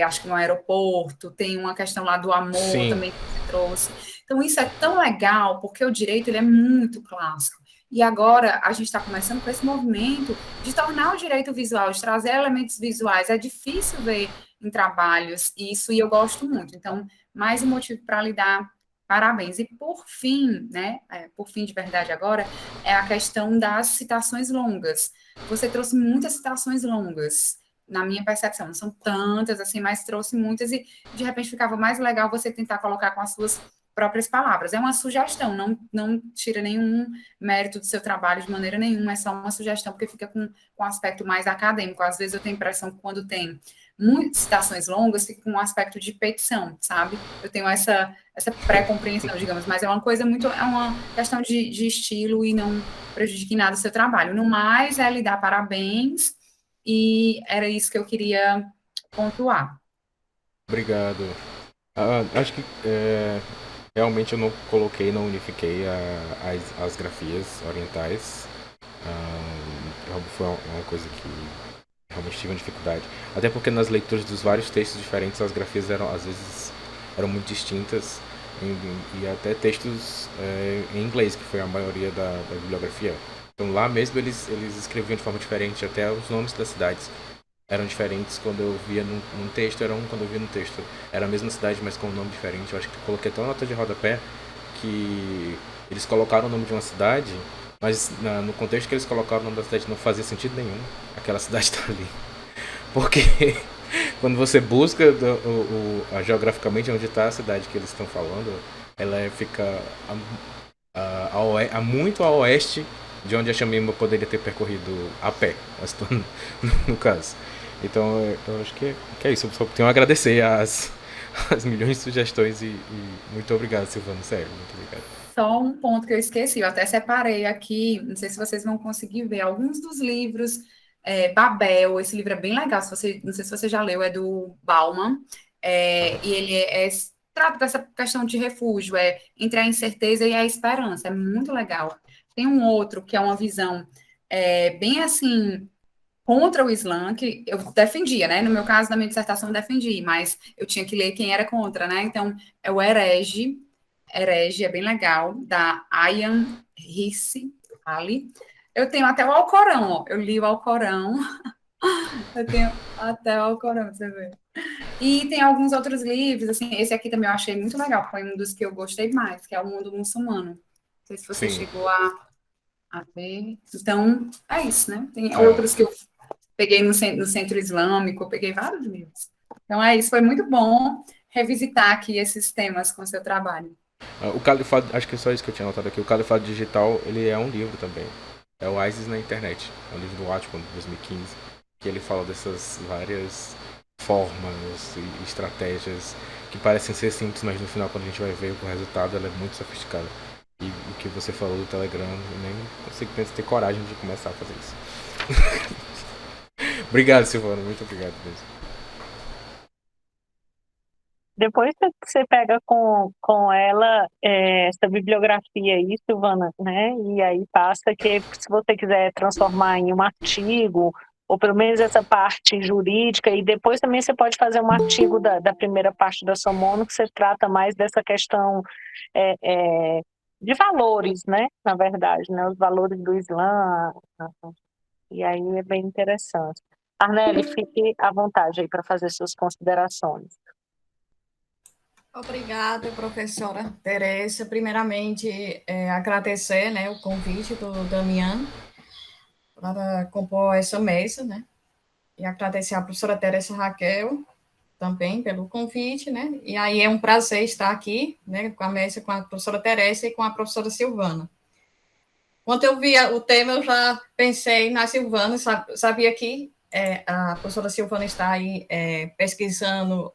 acho que no aeroporto, tem uma questão lá do amor Sim. Também que você trouxe. Então, isso é tão legal, porque o direito ele é muito clássico. E agora a gente está começando com esse movimento de tornar o direito visual, de trazer elementos visuais. É difícil ver em trabalhos isso, e eu gosto muito. Então, mais um motivo para lhe dar parabéns. E por fim, né, por fim de verdade agora, é a questão das citações longas. Você trouxe muitas citações longas, na minha percepção, não são tantas assim, mas trouxe muitas, e de repente ficava mais legal você tentar colocar com as suas próprias palavras. É uma sugestão, não tira nenhum mérito do seu trabalho de maneira nenhuma, é só uma sugestão, porque fica com um aspecto mais acadêmico. Às vezes eu tenho a impressão que quando tem muitas citações longas, fica com um aspecto de petição, sabe? Eu tenho essa pré-compreensão, digamos, mas é uma coisa é uma questão de estilo e não prejudica em nada o seu trabalho. No mais, é lhe dar parabéns, e era isso que eu queria pontuar. Obrigado. Acho que realmente eu não unifiquei as grafias orientais. Foi uma coisa que realmente tive uma dificuldade. Até porque nas leituras dos vários textos diferentes, as grafias às vezes eram muito distintas, e até textos em inglês, que foi a maioria da bibliografia. Então lá mesmo eles escreviam de forma diferente, até os nomes das cidades eram diferentes quando eu via num texto, quando eu via no texto. Era a mesma cidade, mas com um nome diferente. Eu acho que eu coloquei até uma nota de rodapé que eles colocaram o nome de uma cidade, mas no contexto que eles colocaram o nome da cidade não fazia sentido nenhum. Aquela cidade está ali. Porque quando você busca geograficamente onde está a cidade que eles estão falando, ela fica muito a oeste de onde a Chamimba poderia ter percorrido a pé, no caso. Então, eu acho que é isso. Eu só tenho a agradecer as milhões de sugestões e muito obrigado, Silvana. Sério, muito obrigado. Só um ponto que eu esqueci, eu até separei aqui, não sei se vocês vão conseguir ver, alguns dos livros, Babel, esse livro é bem legal, não sei se você já leu, é do Bauman, e ele trata dessa questão de refúgio, entre a incerteza e a esperança, é muito legal. Tem um outro que é uma visão bem assim, contra o Islã, que eu defendia, né? No meu caso, na minha dissertação, eu defendi, mas eu tinha que ler quem era contra, né? Então, é o Herege é bem legal, da Ayaan Hirsi Ali. Eu tenho até o Alcorão, ó. Eu li o Alcorão. Eu tenho até o Alcorão, você vê. E tem alguns outros livros, assim, esse aqui também eu achei muito legal, foi um dos que eu gostei mais, que é O Mundo Muçulmano. Não sei se você chegou a ver. Então, é isso, né? Tem outros que eu peguei no Centro Islâmico, eu peguei vários livros. Então, é isso, foi muito bom revisitar aqui esses temas com o seu trabalho. O Califado, acho que é só isso que eu tinha notado aqui. O Califado Digital, ele é um livro também. É o ISIS na internet. É um livro do Watchman, de 2015. Que ele fala dessas várias formas e estratégias que parecem ser simples, mas no final, quando a gente vai ver o resultado, ela é muito sofisticada. E o que você falou do Telegram, eu nem consigo ter coragem de começar a fazer isso. Obrigado, Silvana, muito obrigado mesmo. Depois você pega com ela essa bibliografia aí, Silvana, né? E aí passa que se você quiser transformar em um artigo, ou pelo menos essa parte jurídica, e depois também você pode fazer um artigo da primeira parte da sua mono, que você trata mais dessa questão é, é, de valores, né? Na verdade, né? Os valores do Islã, e aí é bem interessante. Arnele, fique à vontade aí para fazer suas considerações. Obrigada, professora Teresa. Primeiramente, agradecer, né, o convite do Damião para compor essa mesa, né, e agradecer à professora Teresa Raquel também pelo convite, né, e aí é um prazer estar aqui, né, com a mesa com a professora Teresa e com a professora Silvana. Quando eu vi o tema, eu já pensei na Silvana, sabia que a professora Silvana está aí pesquisando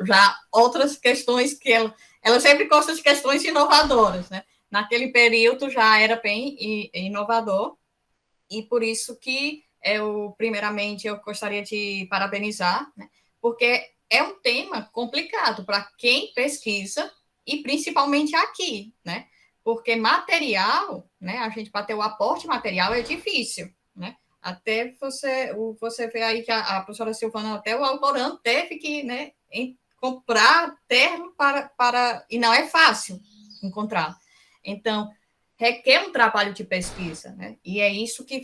já outras questões que ela sempre gosta de questões inovadoras, né? Naquele período já era bem inovador, e por isso que primeiramente, eu gostaria de parabenizar, né? Porque é um tema complicado para quem pesquisa, e principalmente aqui, né? Porque material, né? A gente bater o aporte material é difícil, né? Até você vê aí que a professora Silvana, até o Alcorão teve que, né, comprar termo e não é fácil encontrar. Então, requer um trabalho de pesquisa, né? E é isso que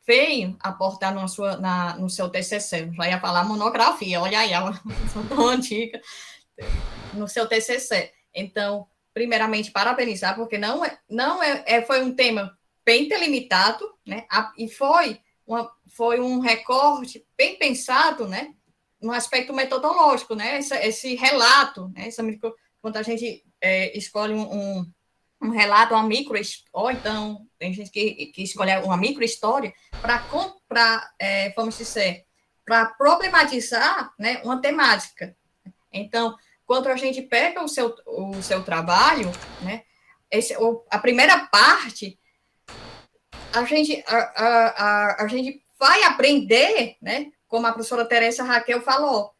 veio aportar no seu TCC. Já ia falar monografia, olha aí, sou tão antiga, no seu TCC. Então, primeiramente, parabenizar, porque foi um tema bem delimitado, né? E foi um recorte bem pensado, né? No aspecto metodológico, né? Esse relato, né? Quando a gente escolhe um relato, uma ou então tem gente que escolhe uma microhistória vamos dizer, para problematizar, né, uma temática. Então, quando a gente pega o seu trabalho, né, a primeira parte, a gente vai aprender, né, como a professora Teresa Raquel falou,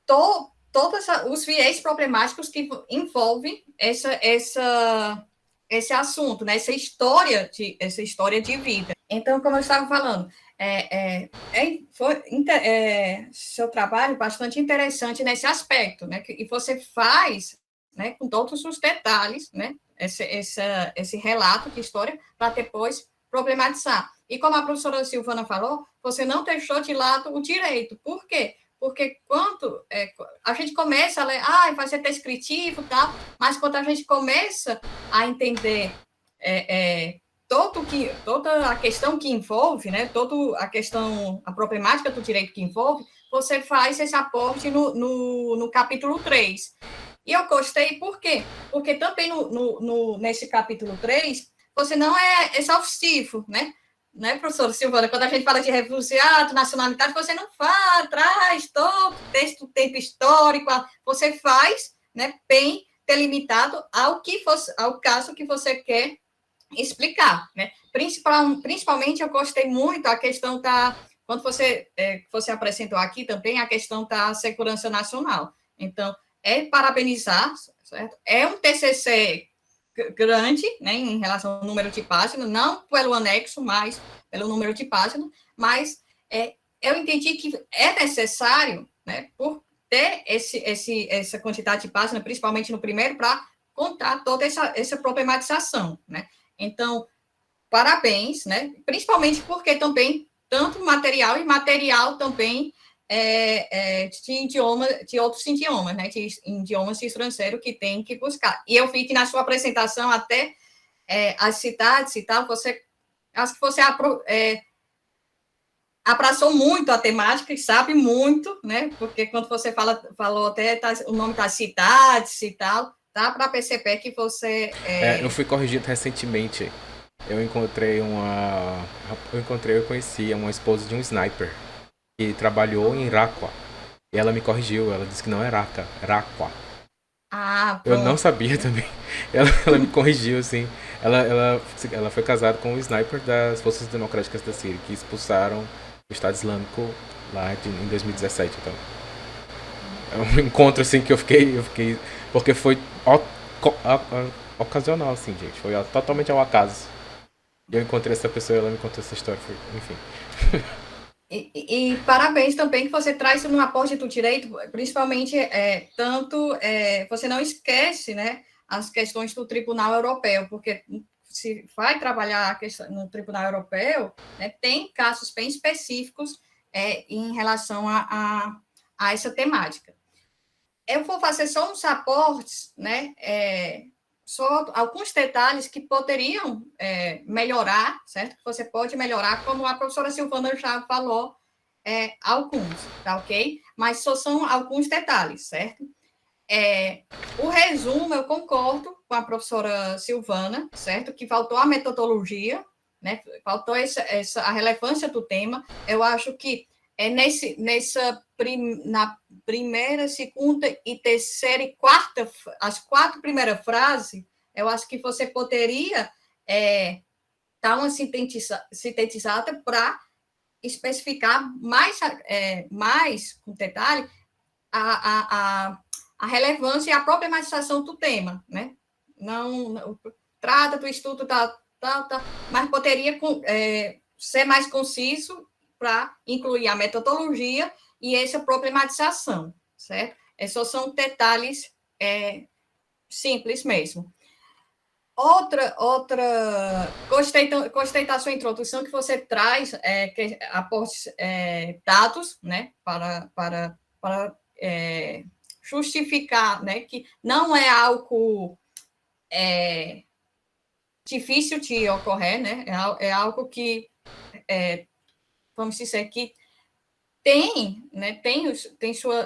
todos os viés problemáticos que envolvem esse assunto, né? essa história de vida. Então, como eu estava falando, foi seu trabalho bastante interessante nesse aspecto, né? E você faz, né, com todos os detalhes, né, esse relato de história para depois problematizar. E como a professora Silvana falou, você não deixou de lado o direito. Por quê? Porque quando a gente começa a ler, vai ser descritivo e tal, mas quando a gente começa a entender toda a questão que envolve, né, toda a problemática do direito que envolve, você faz esse aporte no capítulo 3. E eu gostei, por quê? Porque também nesse capítulo 3, você não é exaustivo, né? Né, professora Silvana, quando a gente fala de refugiado, nacionalidade, você não traz todo o texto, o tempo histórico, você faz, né, bem delimitado ao caso que você quer explicar, né? Principalmente, eu gostei muito a questão quando você apresentou aqui também, a questão da segurança nacional. Então, parabenizar, certo? É um TCC grande, né, em relação ao número de páginas, não pelo anexo, mas pelo número de páginas, mas eu entendi que é necessário, né, por ter essa quantidade de páginas, principalmente no primeiro, para contar toda essa problematização, né? Então, parabéns, né? Principalmente porque também tanto material e material também de outros idiomas, né? De idiomas estrangeiros que tem que buscar. E eu vi que na sua apresentação até as cidades e tal, acho que você abraçou muito a temática e sabe muito, né? Porque quando você falou até o nome das cidades e tal, dá para perceber que você... eu fui corrigido recentemente. Eu conheci uma esposa de um sniper que trabalhou em Raqqa. E ela me corrigiu, ela disse que não é Raqqa, é Raqqa. Eu não sabia também. Ela me corrigiu, assim. ela foi casada com um sniper das Forças Democráticas da Síria, que expulsaram o Estado Islâmico lá em 2017. Então, é um encontro assim que eu fiquei porque foi ocasional, assim, gente. Foi totalmente ao acaso. Eu encontrei essa pessoa, ela me contou essa história, enfim. E parabéns também que você traz isso no aporte do direito, principalmente você não esquece, né, as questões do Tribunal Europeu, porque se vai trabalhar a questão no Tribunal Europeu, né, tem casos bem específicos em relação a essa temática. Eu vou fazer só uns aportes, né, só alguns detalhes que poderiam melhorar, certo? Que você pode melhorar, como a professora Silvana já falou, alguns, tá ok? Mas só são alguns detalhes, certo? O resumo, eu concordo com a professora Silvana, certo? Que faltou a metodologia, né? Faltou a relevância do tema. Eu acho que na primeira, segunda e terceira e quarta, as 4 primeiras frases, eu acho que você poderia dar uma sintetizada para especificar mais com detalhe a relevância e a problematização do tema, né? Não trata do estudo mas poderia ser mais conciso para incluir a metodologia e essa problematização, certo? Esses são detalhes simples mesmo. Gostei da sua introdução, que você traz aportes, dados, né, para justificar, né, que não é algo difícil de ocorrer, né, é algo que, vamos dizer, que tem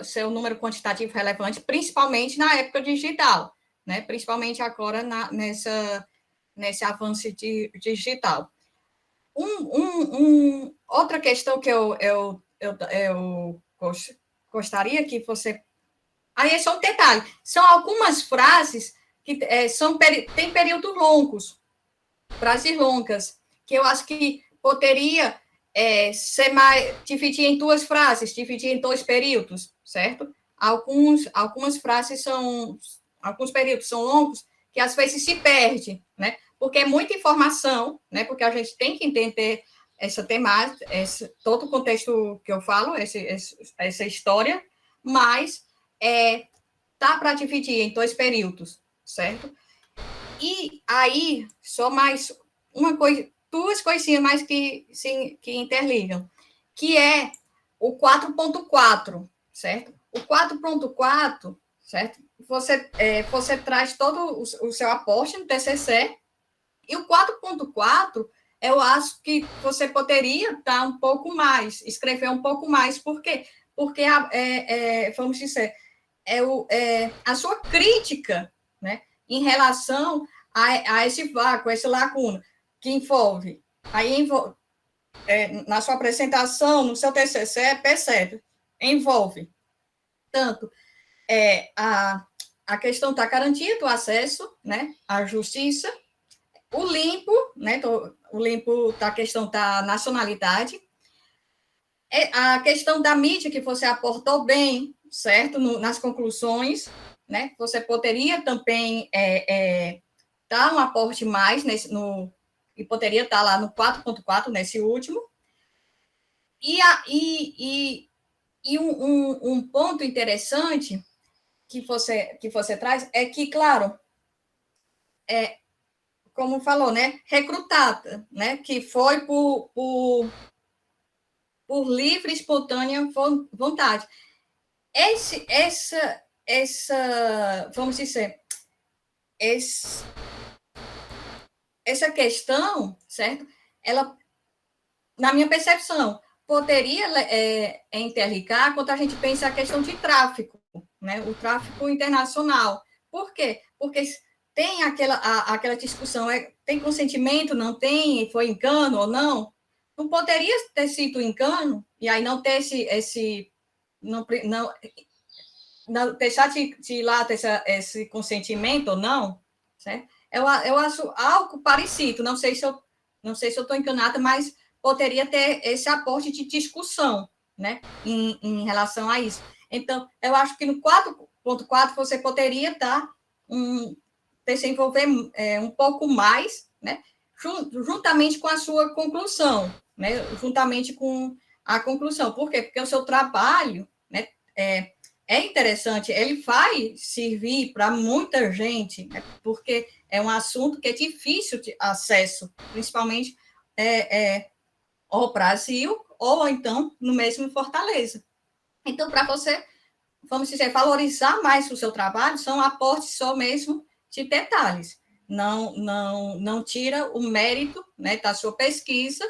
seu número quantitativo relevante, principalmente na época digital, né, principalmente agora nesse avanço digital. Outra questão que eu gostaria que você... Aí é só um detalhe, são algumas frases que têm períodos longos, frases longas, que eu acho que poderia dividir em 2 frases, dividir em 2 períodos, certo? Algumas frases alguns períodos são longos, que às vezes se perde, né? Porque é muita informação, né? Porque a gente tem que entender essa temática, todo o contexto que eu falo, essa história, mas dá para dividir em 2 períodos, certo? E aí, só mais uma coisa, 2 coisinhas mais que interligam, que é o 4.4, certo? O 4.4, certo? Você traz todo o seu aporte no TCC, e o 4.4, eu acho que você poderia dar um pouco mais, escrever um pouco mais. Por quê? Porque, vamos dizer, a sua crítica, né, em relação a esse vácuo, essa lacuna, que envolve, na sua apresentação, no seu TCC, percebe, envolve tanto a questão da garantia do acesso, né, à justiça, o limpo, né, o limpo da questão da nacionalidade, a questão da mídia, que você aportou bem, certo, nas conclusões, né, você poderia também dar um aporte mais e poderia estar lá no 4.4, nesse último. E um ponto interessante que você traz é que, claro, como falou, né, recrutada, né, que foi por livre e espontânea vontade. Vamos dizer, essa questão, certo? Ela, na minha percepção, poderia interligar quando a gente pensa a questão de tráfico, né? O tráfico internacional. Por quê? Porque tem aquela discussão, tem consentimento, não tem, foi engano ou não? Não poderia ter sido engano, e aí não ter não deixar de lá ter esse consentimento ou não, certo? eu acho algo parecido, não sei se eu estou enganada, mas poderia ter esse aporte de discussão, né, em relação a isso. Então, eu acho que no 4.4 você poderia desenvolver um pouco mais, né, juntamente com a sua conclusão, né, juntamente com a conclusão. Por quê? Porque o seu trabalho, né, é interessante, ele vai servir para muita gente, né, porque é um assunto que é difícil de acesso, principalmente ao Brasil, ou então no mesmo Fortaleza. Então, para você, vamos dizer, valorizar mais o seu trabalho, são aportes só mesmo de detalhes. Não tira o mérito, né, da sua pesquisa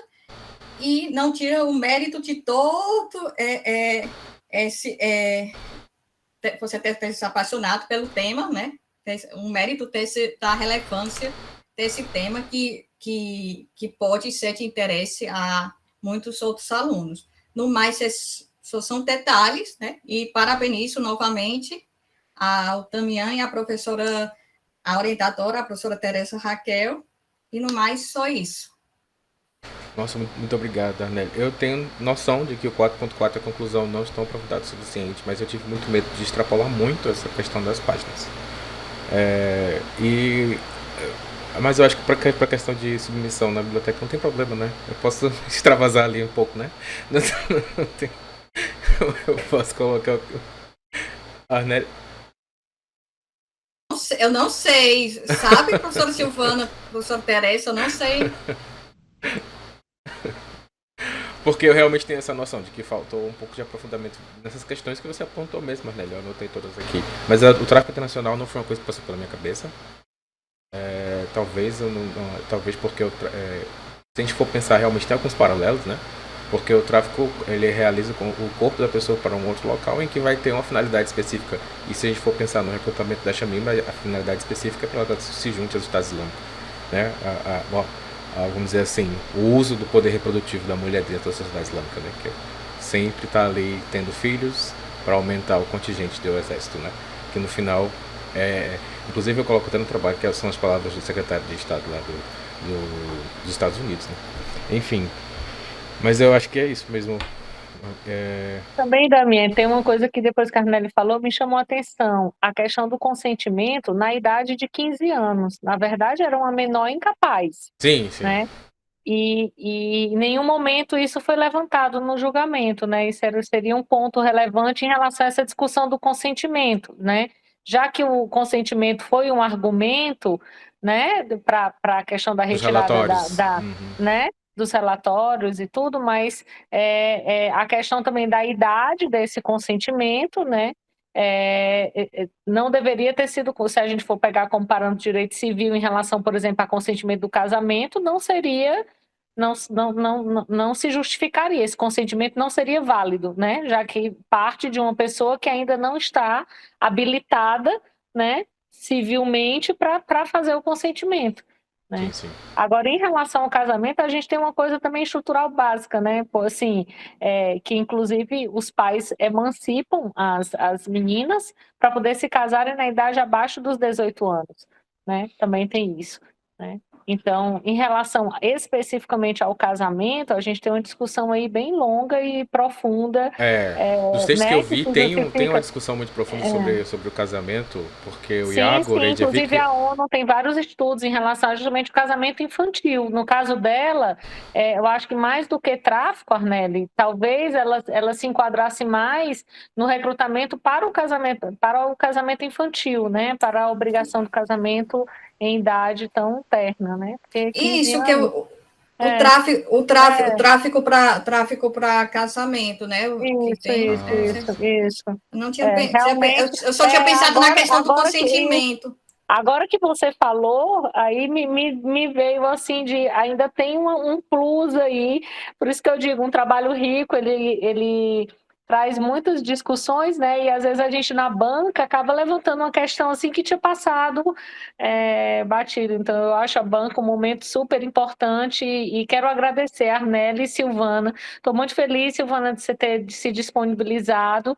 e não tira o mérito de todo você ter se apaixonado pelo tema, né? O mérito da relevância desse tema que pode ser de interesse a muitos outros alunos. No mais, só são detalhes, né? E parabenizo novamente ao Damian e a professora, a orientadora, a professora Teresa Raquel, e no mais, só isso. Nossa, muito obrigado, Arnélio. Eu tenho noção de que o 4.4 e a conclusão não estão aprofundados o suficiente, mas eu tive muito medo de extrapolar muito essa questão das páginas. Mas eu acho que para a questão de submissão na biblioteca não tem problema, né? Eu posso extravasar ali um pouco, né? Não tem... Eu posso colocar o Arnélio. Eu não sei, sabe, professora Silvana, professora Teresa, eu não sei. Porque eu realmente tenho essa noção de que faltou um pouco de aprofundamento nessas questões que você apontou mesmo, Arnélio. Eu anotei todas aqui. Mas o tráfico internacional não foi uma coisa que passou pela minha cabeça. Talvez porque se a gente for pensar, realmente tem alguns paralelos, né? Porque o tráfico, ele realiza com o corpo da pessoa para um outro local em que vai ter uma finalidade específica. E se a gente for pensar no recrutamento da Shamima, a finalidade específica é para ela se junte aos Estados Islâmicos, né? Vamos dizer assim, o uso do poder reprodutivo da mulher dentro da sociedade islâmica, né? Que sempre está ali tendo filhos para aumentar o contingente do exército, né? Que no final, inclusive eu coloco até no trabalho, que são as palavras do secretário de Estado lá dos Estados Unidos, né? Enfim, mas eu acho que é isso mesmo. Também, Damian, tem uma coisa que depois que a Arnelli falou me chamou a atenção, a questão do consentimento na idade de 15 anos. Na verdade, era uma menor incapaz. Sim. Né? E em nenhum momento isso foi levantado no julgamento, né? Isso seria um ponto relevante em relação a essa discussão do consentimento, né? Já que o consentimento foi um argumento, né, para a questão da retirada né, dos relatórios e tudo, mas a questão também da idade desse consentimento, né? Não deveria ter sido, se a gente for pegar comparando direito civil em relação, por exemplo, a consentimento do casamento, não se justificaria, esse consentimento não seria válido, né? Já que parte de uma pessoa que ainda não está habilitada, né, civilmente para fazer o consentimento. Né? Sim. Agora, em relação ao casamento, a gente tem uma coisa também estrutural básica, né? Assim, que inclusive os pais emancipam as meninas para poder se casarem na idade abaixo dos 18 anos, né? Também tem isso, né? Então, em relação especificamente ao casamento, a gente tem uma discussão aí bem longa e profunda. Dos textos que eu vi, tem uma fica... discussão muito profunda sobre o casamento, porque o Sim, Iago Reykjavik... inclusive a ONU tem vários estudos em relação justamente ao casamento infantil. No caso dela, eu acho que mais do que tráfico, Arnelli, talvez ela se enquadrasse mais no recrutamento para o casamento infantil, né? Para a obrigação do casamento em idade tão terna, né? Porque isso que o tráfico para casamento, né? Isso. Não tinha eu só tinha pensado na questão do consentimento. Agora que você falou, aí me veio assim de ainda tem um plus aí, por isso que eu digo, um trabalho rico, ele traz muitas discussões, né? E às vezes a gente na banca acaba levantando uma questão assim que tinha passado batido. Então eu acho a banca um momento super importante e quero agradecer a Arnelli e Silvana. Estou muito feliz, Silvana, de você ter se disponibilizado,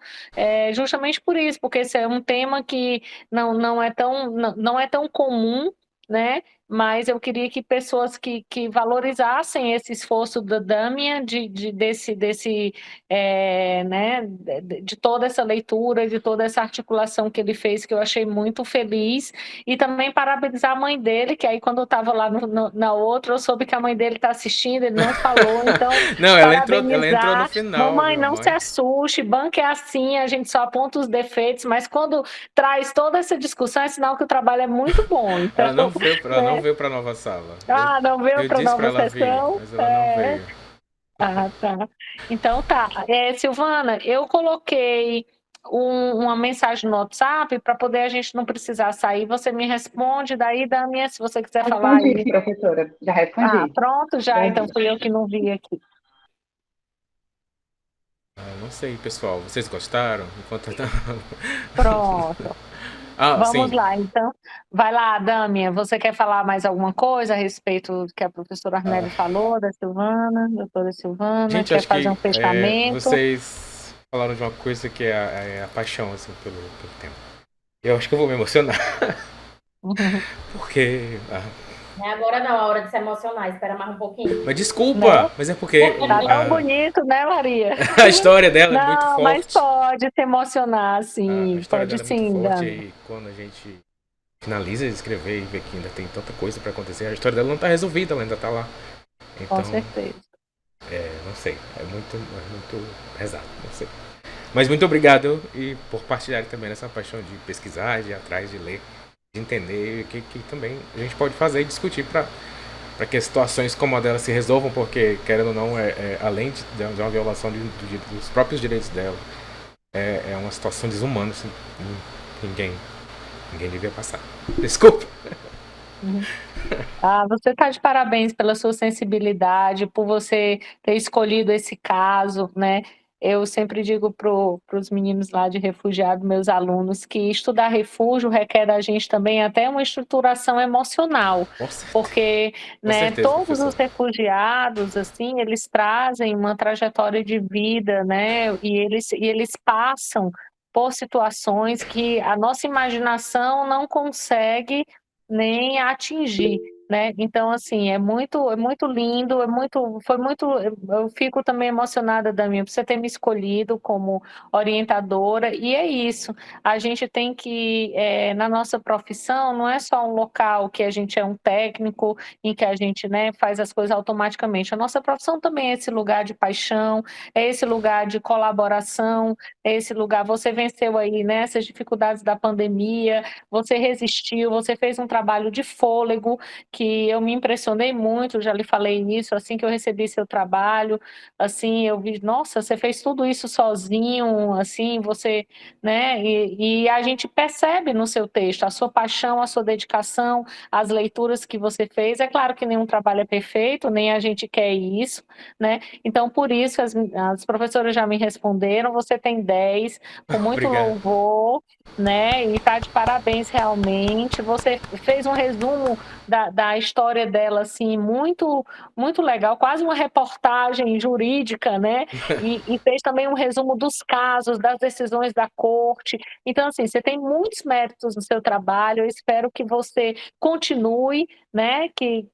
justamente por isso, porque esse é um tema que não é tão comum, né? Mas eu queria que pessoas que valorizassem esse esforço da Damian, né, de toda essa leitura, de toda essa articulação que ele fez, que eu achei muito feliz, e também parabenizar a mãe dele, que aí quando eu estava lá na outra, eu soube que a mãe dele está assistindo, ele não falou, então Não, ela entrou no final. Mamãe, não se assuste, banco é assim, a gente só aponta os defeitos, mas quando traz toda essa discussão, é sinal que o trabalho é muito bom. Então, ela não veio para a nova sala. Não veio para a nova sessão? Mas ela não veio. Tá. Então tá. Silvana, eu coloquei uma mensagem no WhatsApp para poder a gente não precisar sair. Você me responde, daí, Damian, se você quiser falar. Respondi, professora, já respondi. Pronto, já. Então fui eu que não vi aqui. Não sei, pessoal. Vocês gostaram? Pronto. Vamos lá, então. Vai lá, Damian. Você quer falar mais alguma coisa a respeito do que a professora Arnelli falou, da Silvana, doutora Silvana? Gente, quer fazer um fechamento? Vocês falaram de uma coisa que é a paixão assim, pelo tema. Eu acho que eu vou me emocionar. Porque... Agora não, a hora de se emocionar, espera mais um pouquinho. Mas desculpa, mas é porque... Tá tão bonito, né, Maria? A história dela é muito forte. Mas pode se emocionar, sim. A história pode dela sim, é muito forte, Damian. e quando a gente finaliza de escrever e vê que ainda tem tanta coisa para acontecer, a história dela não tá resolvida, ela ainda tá lá. Então, com certeza. Não sei, é muito pesado, não sei. Mas muito obrigado e por partilhar também essa paixão de pesquisar, de ir atrás, de ler, de entender o que também a gente pode fazer e discutir para que as situações como a dela se resolvam, porque, querendo ou não, além de uma violação dos próprios direitos dela, é uma situação desumana, assim, ninguém devia passar. Desculpa. Você está de parabéns pela sua sensibilidade, por você ter escolhido esse caso, né? Eu sempre digo para os meninos lá de refugiado, meus alunos, que estudar refúgio requer da gente também até uma estruturação emocional, porque, né, todos os refugiados, assim, eles trazem uma trajetória de vida, né, e eles passam por situações que a nossa imaginação não consegue nem atingir, né? Então, assim, é muito lindo, eu fico também emocionada, Damian, por você ter me escolhido como orientadora, e é isso, a gente tem que, na nossa profissão, não é só um local que a gente é um técnico, em que a gente, né, faz as coisas automaticamente, a nossa profissão também é esse lugar de paixão, é esse lugar de colaboração, é esse lugar, você venceu aí, né, essas dificuldades da pandemia, você resistiu, você fez um trabalho de fôlego, que eu me impressionei muito, já lhe falei isso, assim que eu recebi seu trabalho, assim, eu vi, nossa, você fez tudo isso sozinho, assim, você, né, e a gente percebe no seu texto a sua paixão, a sua dedicação, as leituras que você fez, é claro que nenhum trabalho é perfeito, nem a gente quer isso, né, então por isso as professoras já me responderam, você tem 10, com muito louvor, né, e tá de parabéns realmente, você fez um resumo da história dela, assim, muito, muito legal, quase uma reportagem jurídica, né, e fez também um resumo dos casos, das decisões da corte, então, assim, você tem muitos méritos no seu trabalho, eu espero que você continue, né, que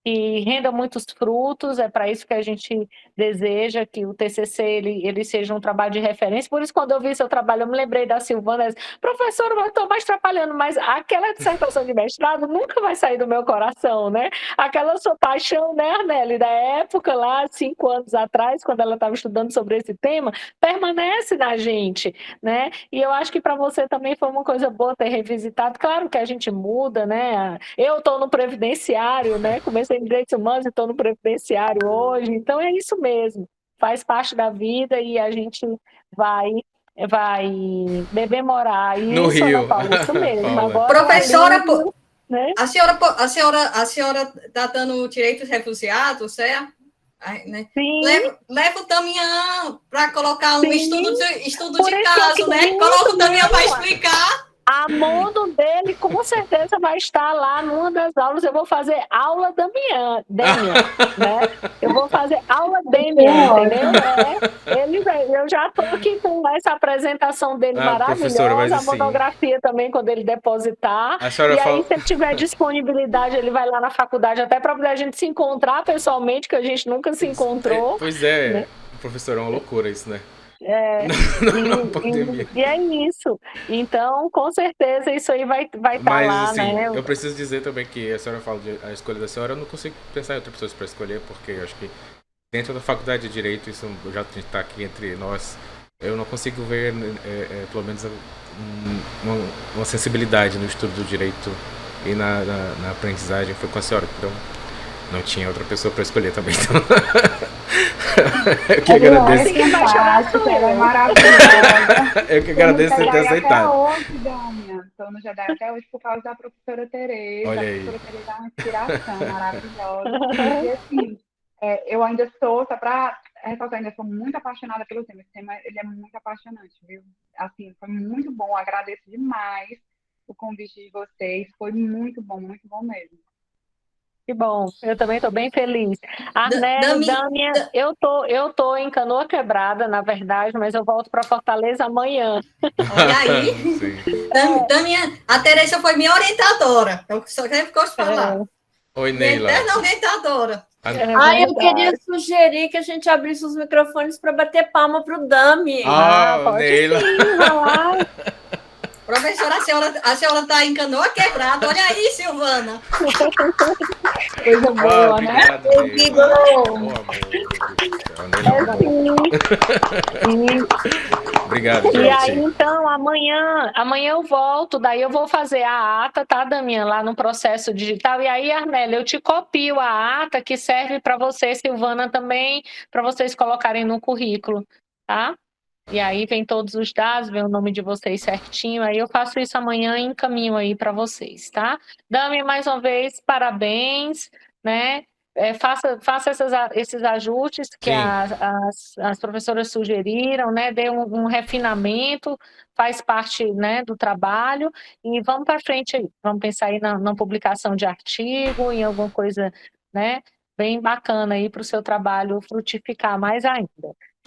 renda muitos frutos, é para isso que a gente deseja que o TCC ele seja um trabalho de referência, por isso quando eu vi seu trabalho, eu me lembrei da Silvana, professora, eu estou mais trabalhando, mas aquela dissertação de mestrado nunca vai sair do meu coração, né? Aquela sua paixão, né, Arnelli, da época lá, 5 anos atrás, quando ela estava estudando sobre esse tema, permanece na gente, né? E eu acho que para você também foi uma coisa boa ter revisitado, claro que a gente muda, né? Eu estou no previdenciário, né? Comecei em Direitos Humanos e estou no previdenciário hoje, então é isso mesmo, faz parte da vida e a gente vai bebemorar no Rio. Isso mesmo. Agora, professora, né? a senhora está dando direitos refugiados, certo? Né? Leva o Damian para colocar um estudo de caso, né? Coloca o Damian para explicar. A modo dele com certeza vai estar lá numa das aulas. Eu vou fazer aula Damian, né? Eu vou fazer aula Damian, entendeu? Eu já estou aqui com essa apresentação dele professora, mas maravilhosa, a assim, monografia também, quando ele depositar. a senhora E aí, fala... se ele tiver disponibilidade, ele vai lá na faculdade, até para poder a gente se encontrar pessoalmente, que a gente nunca se encontrou. Pois é, né? Professor, é uma loucura isso, né? E é isso. Então, com certeza, isso aí vai estar Mas, lá, assim, né? eu preciso dizer também que a senhora fala a escolha da senhora, eu não consigo pensar em outras pessoas para escolher, porque eu acho que dentro da faculdade de Direito, isso já está aqui entre nós, eu não consigo ver, pelo menos, uma sensibilidade no estudo do direito e na aprendizagem. Foi com a senhora, então não tinha outra pessoa para escolher também. Então... eu que agradeço. Ela é maravilhosa. Eu que agradeço você ter aceitado. Até hoje, Damian. Estou no Jedi até hoje por causa da professora Tereza. Olha a aí. professora Tereza é uma inspiração maravilhosa. E assim, eu ainda sou, só para ressaltar, ainda sou muito apaixonada pelo tema. Esse tema ele é muito apaixonante, viu? Assim, foi muito bom. Agradeço demais o convite de vocês. Foi muito bom mesmo. Que bom, eu também estou bem feliz. Arnélio, Damian, eu tô em Canoa Quebrada, na verdade, mas eu volto para Fortaleza amanhã. Olha aí. Damian, a Teresa foi minha orientadora. Eu só sempre gosto de falar. Oi, Neila. Minha eterna orientadora. Eu queria sugerir que a gente abrisse os microfones para bater palma para o Dami. Pode Neila. sim, vai lá. Professora, a senhora está em Canoa Quebrada. Olha aí, Silvana. Coisa boa, né? Obrigado, gente. E aí, então, amanhã eu volto, daí eu vou fazer a ata, tá, Damian, lá no processo digital. E aí, Arnélio, eu te copio a ata que serve para você, Silvana, também, para vocês colocarem no currículo, tá? E aí vem todos os dados, vem o nome de vocês certinho, aí eu faço isso amanhã e encaminho aí para vocês, tá? Dami, mais uma vez, parabéns, né? Faça esses ajustes que as professoras sugeriram, né? Dê um refinamento, faz parte, né, do trabalho, e vamos para frente aí. Vamos pensar aí na publicação de artigo, em alguma coisa, né, bem bacana aí para o seu trabalho frutificar mais ainda.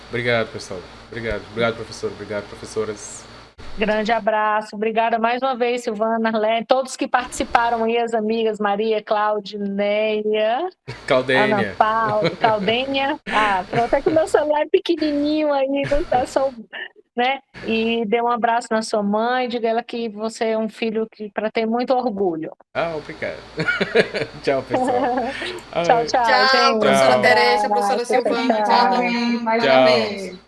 Obrigado, pessoal. Obrigado, professor. Obrigado, professoras. Grande abraço. Obrigada mais uma vez, Silvana, Arlene, todos que participaram aí, as amigas Maria, Claudineia, Ana Paula, Claudênia. Pronto, é que o meu celular é pequenininho aí, não tá só, né? E dê um abraço na sua mãe, diga ela que você é um filho para ter muito orgulho. Obrigado. Tchau, pessoal. Tchau, gente. Professora Teresa, professora Silvana. Tchau, Mais uma vez.